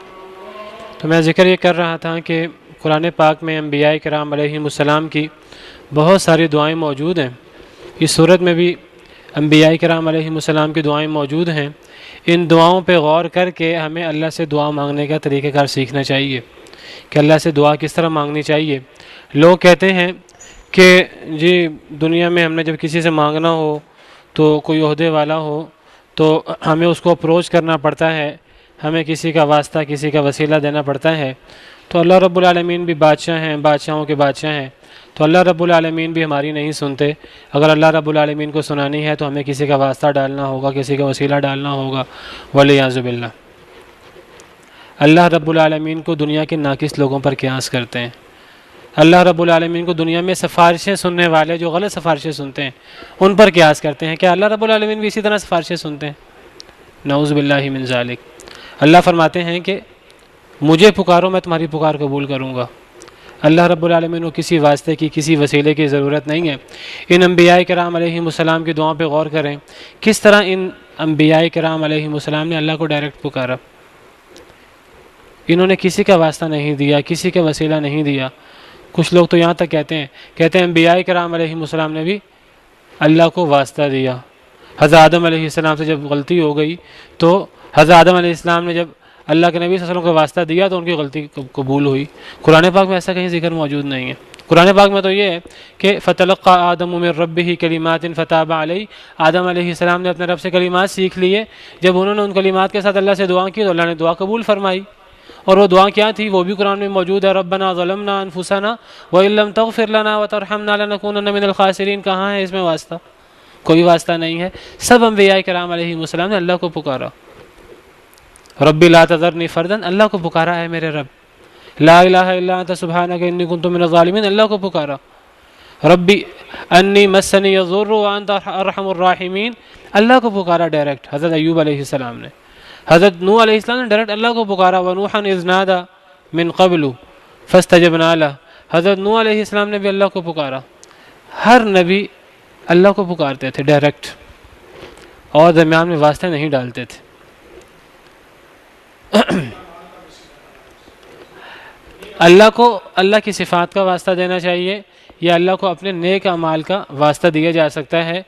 تو میں ذکر یہ کر رہا تھا کہ قرآن پاک میں انبیاء کرام علیہم السلام کی بہت ساری دعائیں موجود ہیں، اس صورت میں بھی انبیاء کرام علیہم السلام کی دعائیں موجود ہیں۔ ان دعاؤں پہ غور کر کے ہمیں اللہ سے دعا مانگنے کا طریقہ کار سیکھنا چاہیے کہ اللہ سے دعا کس طرح مانگنی چاہیے۔ لوگ کہتے ہیں کہ جی دنیا میں ہم نے جب کسی سے مانگنا ہو تو کوئی عہدے والا ہو تو ہمیں اس کو اپروچ کرنا پڑتا ہے، ہمیں کسی کا واسطہ کسی کا وسیلہ دینا پڑتا ہے. تو اللہ رب العالمین بھی بادشاہ ہیں، بادشاہوں کے بادشاہ ہیں، تو اللہ رب العالمین بھی ہماری نہیں سنتے. اگر اللہ رب العالمین کو سنانی ہے تو ہمیں کسی کا واسطہ ڈالنا ہوگا، کسی کا وسیلہ ڈالنا ہوگا. ولیعوذ باللہ. اللہ رب العالمین کو دنیا کے ناقص لوگوں پر قیاس کرتے ہیں. اللہ رب العالمین کو دنیا میں سفارشیں سننے والے جو غلط سفارشیں سنتے ہیں ان پر قیاس کرتے ہیں. کیا اللہ رب العالمین بھی اسی طرح سفارشیں سنتے ہیں؟ نعوذ باللہ من ذالک. اللہ فرماتے ہیں کہ مجھے پکارو میں تمہاری پکار قبول کروں گا. اللہ رب العالمین کو کسی واسطے کی کسی وسیلے کی ضرورت نہیں ہے. ان انبیاء کرام علیہ السلام کی دعاؤں پہ غور کریں، کس طرح ان انبیاء کرام علیہ السلام نے اللہ کو ڈائریکٹ پکارا. انہوں نے کسی کا واسطہ نہیں دیا، کسی کا وسیلہ نہیں دیا. کچھ لوگ تو یہاں تک کہتے ہیں انبیاء کرام علیہ السلام نے بھی اللہ کو واسطہ دیا. حضرت آدم علیہ السلام سے جب غلطی ہو گئی تو حضرت آدم علیہ السلام نے جب اللہ کے نبی صلی اللہ علیہ وسلم کو واسطہ دیا تو ان کی غلطی قبول ہوئی. قرآن پاک میں ایسا کہیں ذکر موجود نہیں ہے. قرآن پاک میں تو یہ ہے کہ فَتَلَقَّى آدَمُ مِن رَبِّهِ كَلِمَاتٍ فَتَابَ عَلَيْهِ. آدم علیہ السلام نے اپنے رب سے کلمات سیکھ لیے. جب انہوں نے ان کلمات کے ساتھ اللہ سے دعا کی تو اللہ نے دعا قبول فرمائی. اور وہ دعا کیا تھی وہ بھی قرآن میں موجود ہے. ربنا ظلمنا انفسنا وان لم تغفر لنا وترحمنا لنكونن من الخاسرین. کہاں ہے اس میں واسطہ؟ کوئی واسطہ نہیں ہے. سب انبیاء کرام علیہ السلام نے اللہ کو پکارا. ربی لا تذرنی فردا، اللہ کو پکارا ہے میرے رب. لا الہ الا انت سبحانک انی کنت من الظالمین، اللہ کو پکارا. ربی انی مسنی الضر وانت ارحم الراحمین، اللہ کو پکارا ڈائریکٹ. حضرت ایوب علیہ السلام نے، حضرت نوح علیہ السلام نے ڈائریکٹ اللہ کو پکارا. ونوحا اذ نادى من قبل فاستجبنا له. حضرت نوح علیہ السلام نے بھی اللہ کو پکارا. ہر نبی اللہ کو پکارتے تھے ڈائریکٹ اور درمیان میں واسطے نہیں ڈالتے تھے. اللہ کو اللہ کی صفات کا واسطہ دینا چاہیے یا اللہ کو اپنے نیک اعمال کا واسطہ دیا جا سکتا ہے،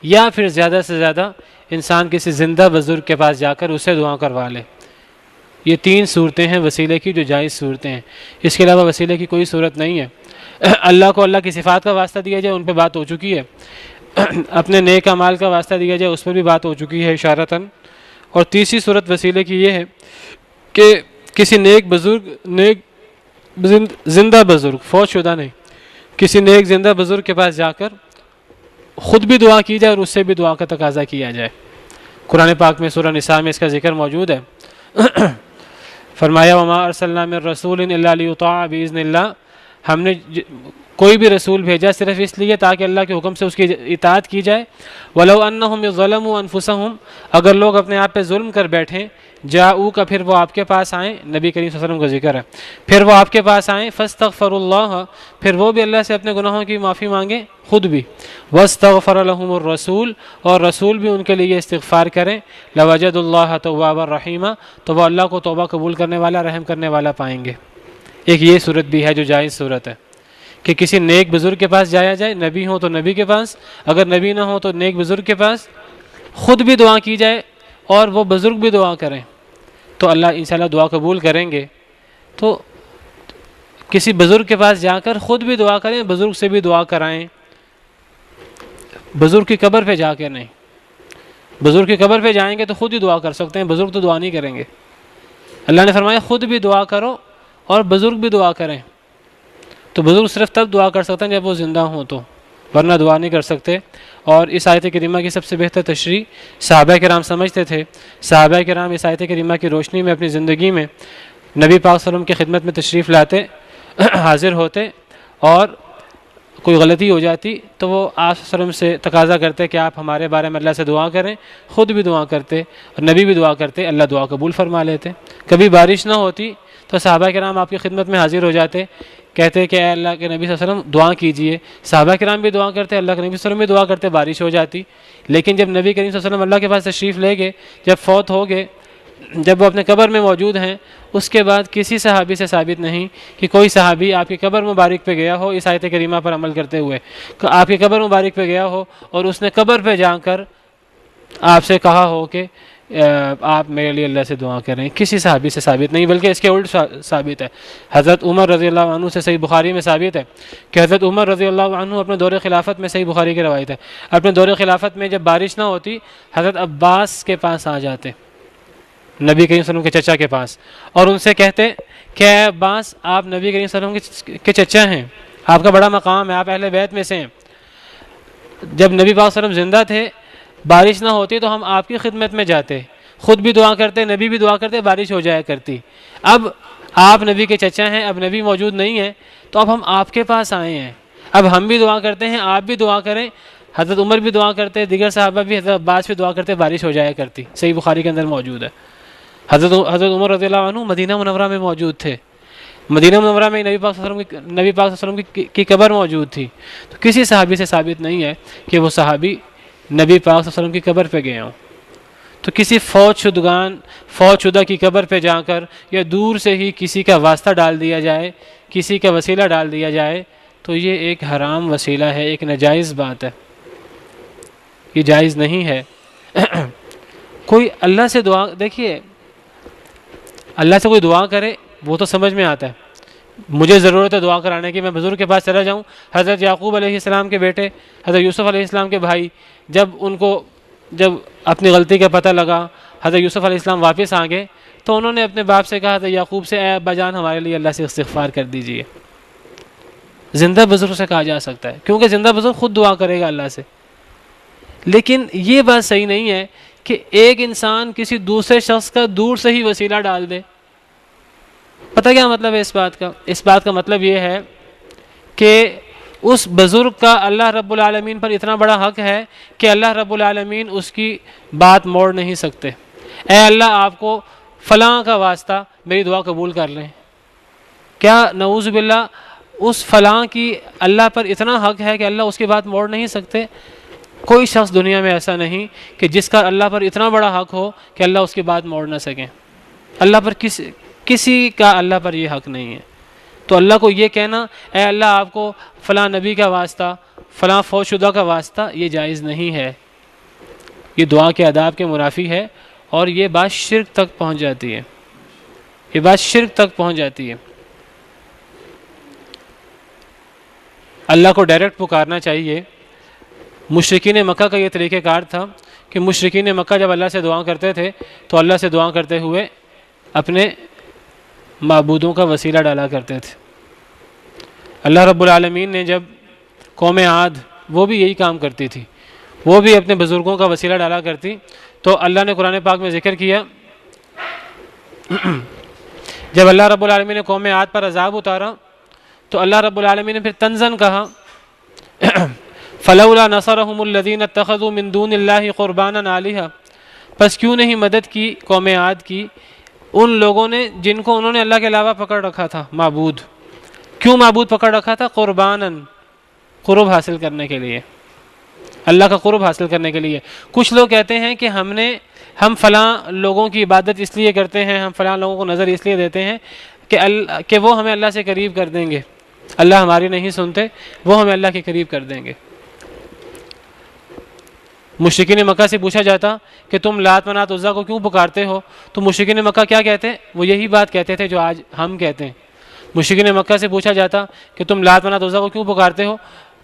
یا پھر زیادہ سے زیادہ انسان کسی زندہ بزرگ کے پاس جا کر اسے دعا کروا لے. یہ تین صورتیں ہیں وسیلے کی جو جائز صورتیں ہیں. اس کے علاوہ وسیلے کی کوئی صورت نہیں ہے. اللہ کو اللہ کی صفات کا واسطہ دیا جائے ان پہ بات ہو چکی ہے. اپنے نیک اعمال کا واسطہ دیا جائے اس پر بھی بات ہو چکی ہے اشارتاً. اور تیسری صورت وسیلے کی یہ ہے کہ کسی نیک بزرگ، نیک زندہ بزرگ، فوت شدہ نہیں، کسی نیک زندہ بزرگ کے پاس جا کر خود بھی دعا کی جائے اور اس سے بھی دعا کا تقاضا کیا جائے. قرآن پاک میں سورہ نساء میں اس کا ذکر موجود ہے. فرمایا وما ارسلنا من رسول الا لیطاع باذن اللہ، ہم نے کوئی بھی رسول بھیجا صرف اس لیے تاکہ اللہ کے حکم سے اس کی اطاعت کی جائے. ولو انہم ظلموا انفسہم، اگر لوگ اپنے آپ پہ ظلم کر بیٹھیں، جاؤک، پھر وہ آپ کے پاس آئیں، نبی کریم صلی اللہ علیہ وسلم کا ذکر ہے، پھر وہ آپ کے پاس آئیں، فاستغفروا اللہ، پھر وہ بھی اللہ سے اپنے گناہوں کی معافی مانگیں خود بھی، واستغفر لهم الرسول، اور رسول بھی ان کے لیے استغفار کریں، لوجدوا اللہ توابا رحیما، تو وہ اللہ کو توبہ قبول کرنے والا، رحم کرنے والا پائیں گے. ایک یہ صورت بھی ہے جو جائز صورت ہے کہ کسی نیک بزرگ کے پاس جایا جائے، نبی ہو تو نبی کے پاس، اگر نبی نہ ہو تو نیک بزرگ کے پاس خود بھی دعا کی جائے اور وہ بزرگ بھی دعا کریں تو اللہ انشاءاللہ دعا قبول کریں گے. تو کسی بزرگ کے پاس جا کر خود بھی دعا کریں، بزرگ سے بھی دعا کرائیں. بزرگ کی قبر پہ جا کے نہیں. بزرگ کی قبر پہ جائیں گے تو خود ہی دعا کر سکتے ہیں، بزرگ تو دعا نہیں کریں گے. اللہ نے فرمایا خود بھی دعا کرو اور بزرگ بھی دعا کریں. تو بزرگ صرف تب دعا کر سکتے ہیں جب وہ زندہ ہوں تو، ورنہ دعا نہیں کر سکتے. اور اس آیت کریمہ کی سب سے بہتر تشریح صحابہ کرام سمجھتے تھے. صحابہ کرام اس آیت کریمہ کی روشنی میں اپنی زندگی میں نبی پاک صلی اللہ علیہ وسلم کی خدمت میں تشریف لاتے، حاضر ہوتے، اور کوئی غلطی ہو جاتی تو وہ آپ صلی اللہ علیہ وسلم سے تقاضا کرتے کہ آپ ہمارے بارے میں اللہ سے دعا کریں. خود بھی دعا کرتے اور نبی بھی دعا کرتے، اللہ دعا قبول فرما لیتے. کبھی بارش نہ ہوتی تو صحابہ کرام آپ کی خدمت میں حاضر ہو جاتے، کہتے کہ اے اللہ کے نبی صلی اللہ علیہ وسلم دعا کیجئے. صحابہ کرام بھی دعا کرتے، اللہ کے نبی صلی اللہ علیہ وسلم بھی دعا کرتے، بارش ہو جاتی. لیکن جب نبی کریم صلی اللہ علیہ وسلم اللہ کے پاس تشریف لے گئے، جب فوت ہو گئے، جب وہ اپنے قبر میں موجود ہیں، اس کے بعد کسی صحابی سے ثابت نہیں کہ کوئی صحابی آپ کی قبر مبارک پہ گیا ہو اس آیت کریمہ پر عمل کرتے ہوئے، آپ کی قبر مبارک پہ گیا ہو اور اس نے قبر پہ جا کر آپ سے کہا ہو کہ آپ میرے لیے اللہ سے دعا کریں، کسی صحابی سے ثابت نہیں، بلکہ اس کے الٹ ثابت ہے۔ حضرت عمر رضی اللہ عنہ سے صحیح بخاری میں ثابت ہے کہ حضرت عمر رضی اللہ عنہ اپنے دور خلافت میں، صحیح بخاری کی روایت ہے، اپنے دور خلافت میں جب بارش نہ ہوتی حضرت عباس کے پاس آ جاتے، نبی کریم صلی اللہ علیہ وسلم کے چچا کے پاس، اور ان سے کہتے کہ اے عباس، آپ نبی کریم صلی اللہ علیہ وسلم کے چچا ہیں، آپ کا بڑا مقام ہے، آپ اہل بیت میں سے ہیں، جب نبی پاک صلی اللہ علیہ وسلم زندہ تھے بارش نہ ہوتی تو ہم آپ کی خدمت میں جاتے، خود بھی دعا کرتے، نبی بھی دعا کرتے، بارش ہو جایا کرتی۔ اب آپ نبی کے چچا ہیں، اب نبی موجود نہیں ہیں، تو اب ہم آپ کے پاس آئے ہیں، اب ہم بھی دعا کرتے ہیں، آپ بھی دعا کریں۔ حضرت عمر بھی دعا کرتے، دیگر صحابہ بھی، حضرت عباس بھی دعا کرتے، بارش ہو جایا کرتی، صحیح بخاری کے اندر موجود ہے۔ حضرت عمر رضی اللہ عنہ مدینہ منورہ میں موجود تھے، مدینہ منورہ میں نبی پاک صلی اللہ علیہ وسلم کی قبر موجود تھی، تو کسی صحابی سے ثابت نہیں ہے کہ وہ صحابی نبی پاک صلی اللہ علیہ وسلم کی قبر پہ گئے ہوں۔ تو کسی فوت شدہ کی قبر پہ جا کر یا دور سے ہی کسی کا واسطہ ڈال دیا جائے، کسی کا وسیلہ ڈال دیا جائے، تو یہ ایک حرام وسیلہ ہے، ایک ناجائز بات ہے، یہ جائز نہیں ہے۔ کوئی اللہ سے دعا، دیکھیے اللہ سے کوئی دعا کرے وہ تو سمجھ میں آتا ہے، مجھے ضرورت ہے دعا کرانے کی، میں بزرگ کے پاس چلا جاؤں۔ حضرت یعقوب علیہ السلام کے بیٹے، حضرت یوسف علیہ السلام کے بھائی، جب اپنی غلطی کا پتہ لگا، حضرت یوسف علیہ السلام واپس آ گئے، تو انہوں نے اپنے باپ سے کہا، حضرت یعقوب سے، اے ابا جان ہمارے لیے اللہ سے استغفار کر دیجئے۔ زندہ بزرگ سے کہا جا سکتا ہے، کیونکہ زندہ بزرگ خود دعا کرے گا اللہ سے، لیکن یہ بات صحیح نہیں ہے کہ ایک انسان کسی دوسرے شخص کا دور سے ہی وسیلہ ڈال دے۔ پتہ کیا مطلب ہے اس بات کا؟ اس بات کا مطلب یہ ہے کہ اس بزرگ کا اللہ رب العالمین پر اتنا بڑا حق ہے کہ اللہ رب العالمین اس کی بات موڑ نہیں سکتے۔ اے اللہ، آپ کو فلاں کا واسطہ میری دعا قبول کر لیں، کیا نعوذ باللہ اس فلاں کی اللہ پر اتنا حق ہے کہ اللہ اس کی بات موڑ نہیں سکتے؟ کوئی شخص دنیا میں ایسا نہیں کہ جس کا اللہ پر اتنا بڑا حق ہو کہ اللہ اس کی بات موڑ نہ سکیں۔ اللہ پر کسی کا اللہ پر یہ حق نہیں ہے۔ تو اللہ کو یہ کہنا، اے اللہ آپ کو فلاں نبی کا واسطہ، فلاں فوت شدہ کا واسطہ، یہ جائز نہیں ہے، یہ دعا کے آداب کے منافی ہے، اور یہ بات شرک تک پہنچ جاتی ہے، یہ بات شرک تک پہنچ جاتی ہے۔ اللہ کو ڈائریکٹ پکارنا چاہیے۔ مشرکین مکہ کا یہ طریقہ کار تھا کہ مشرکین مکہ جب اللہ سے دعا کرتے تھے تو اللہ سے دعا کرتے ہوئے اپنے معبودوں کا وسیلہ ڈالا کرتے تھے۔ اللہ رب العالمین نے جب قوم عاد، وہ بھی یہی کام کرتی تھی، وہ بھی اپنے بزرگوں کا وسیلہ ڈالا کرتی، تو اللہ نے قرآن پاک میں ذکر کیا، جب اللہ رب العالمین نے قوم عاد پر عذاب اتارا تو اللہ رب العالمین نے پھر طنزاً کہا، فلولا نصرهم الذين اتخذوا من دون الله قربانا آلهة، پس کیوں نہیں مدد کی قوم عاد کی ان لوگوں نے جن کو انہوں نے اللہ کے علاوہ پکڑ رکھا تھا معبود۔ کیوں معبود پکڑ رکھا تھا؟ قرباناً، قرب حاصل کرنے کے لیے، اللہ کا قرب حاصل کرنے کے لیے۔ کچھ لوگ کہتے ہیں کہ ہم فلاں لوگوں کی عبادت اس لیے کرتے ہیں، ہم فلاں لوگوں کو نظر اس لیے دیتے ہیں کہ وہ ہمیں اللہ سے قریب کر دیں گے، اللہ ہماری نہیں سنتے، وہ ہمیں اللہ کے قریب کر دیں گے۔ مشرکین مکہ سے پوچھا جاتا کہ تم لات منات عزا کو کیوں پکارتے ہو، تو مشرکین مکہ کیا کہتے ہیں؟ وہ یہی بات کہتے تھے جو آج ہم کہتے ہیں۔ مشرکین مکہ سے پوچھا جاتا کہ تم لات منات عزا کو کیوں پکارتے ہو،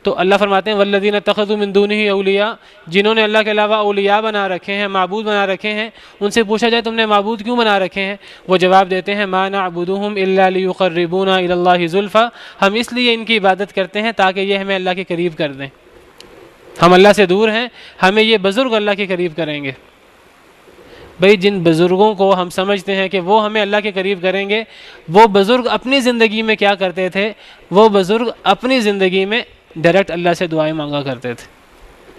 تو اللہ فرماتے ہیں والذین اتخذوا من دونہ اولیاء، جنہوں نے اللہ کے علاوہ اولیاء بنا رکھے ہیں، معبود بنا رکھے ہیں، ان سے پوچھا جائے تم نے معبود کیوں بنا رکھے ہیں، وہ جواب دیتے ہیں ما نعبدہم الا لیقربونا الی اللہ زلفی، ہم اس لیے ان کی عبادت کرتے ہیں تاکہ یہ ہمیں اللہ کے قریب کر دیں، ہم اللہ سے دور ہیں، ہمیں یہ بزرگ اللہ کے قریب کریں گے۔ بھئی جن بزرگوں کو ہم سمجھتے ہیں کہ وہ ہمیں اللہ کے قریب کریں گے، وہ بزرگ اپنی زندگی میں کیا کرتے تھے؟ وہ بزرگ اپنی زندگی میں ڈائریکٹ اللہ سے دعائیں مانگا کرتے تھے۔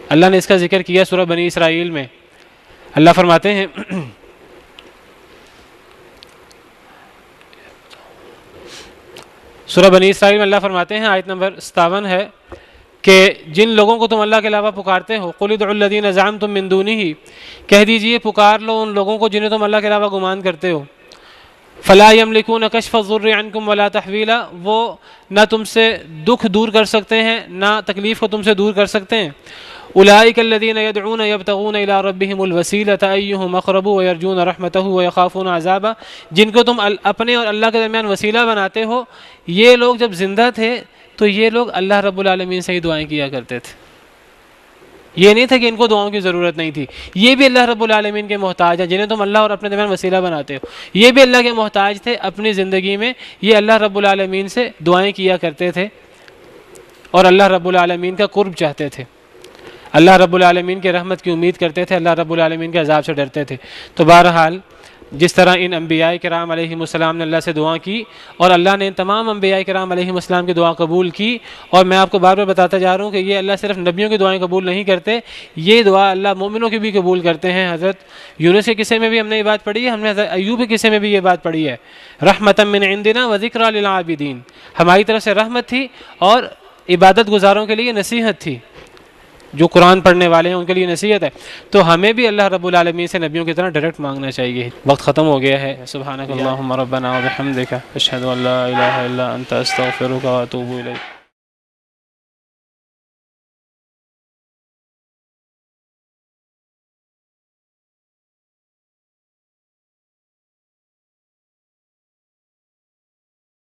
اللہ نے اس کا ذکر کیا سورہ بنی اسرائیل میں۔ اللہ فرماتے ہیں سورہ بنی اسرائیل میں اللہ فرماتے ہیں، آیت نمبر 57 ہے کہ جن لوگوں کو تم اللہ کے علاوہ پکارتے ہو، قل ادعوا الذین زعمتم من دونہ، کہہ دیجئے پکار لو ان لوگوں کو جنہیں تم اللہ کے علاوہ گمان کرتے ہو، فلا یملکون کشف الضر عنکم ولا تحویلا، وہ نہ تم سے دکھ دور کر سکتے ہیں نہ تکلیف کو تم سے دور کر سکتے ہیں. اولئک الذین یدعون یبتغون الی ربہم الوسیلۃ ایہم اقرب ویرجون رحمتہ ویخافون عذابہ، جن کو تم اپنے اور اللہ کے درمیان وسیلہ بناتے ہو، یہ لوگ جب زندہ تھے تو یہ لوگ اللہ رب العالمین سے ہی دعائیں کیا کرتے تھے. یہ نہیں تھا کہ ان کو دعاؤں کی ضرورت نہیں تھی، یہ بھی اللہ رب العالمین کے محتاج ہیں. جنہیں تم اللہ اور اپنے درمیان وسیلہ بناتے ہو یہ بھی اللہ کے محتاج تھے. اپنی زندگی میں یہ اللہ رب العالمین سے دعائیں کیا کرتے تھے اور اللہ رب العالمین کا قرب چاہتے تھے، اللہ رب العالمین کے رحمت کی امید کرتے تھے، اللہ رب العالمین کے عذاب سے ڈرتے تھے. تو بہرحال جس طرح ان انبیاء کرام علیہم السلام نے اللہ سے دعا کی اور اللہ نے ان تمام انبیاء کرام علیہم السلام کی دعا قبول کی، اور میں آپ کو بار بار بتاتا جا رہا ہوں کہ یہ اللہ صرف نبیوں کی دعائیں قبول نہیں کرتے، یہ دعا اللہ مومنوں کی بھی قبول کرتے ہیں. حضرت یونس کے قصے میں بھی ہم نے یہ بات پڑھی ہے، ہم نے حضرت ایوب کے قصے میں بھی یہ بات پڑھی ہے. رحمتا من عندنا وذکریٰ للعابدین، ہماری طرف سے رحمت تھی اور عبادت گزاروں کے لیے نصیحت تھی، جو قرآن پڑھنے والے ہیں ان کے لیے نصیحت ہے. تو ہمیں بھی اللہ رب العالمین سے نبیوں کی طرح ڈائریکٹ مانگنا چاہیے. وقت ختم ہو گیا ہے. سبحانک اللہم ربنا وبحمدک اشہد ان لا الہ الا انت استغفرک واتوب الیک.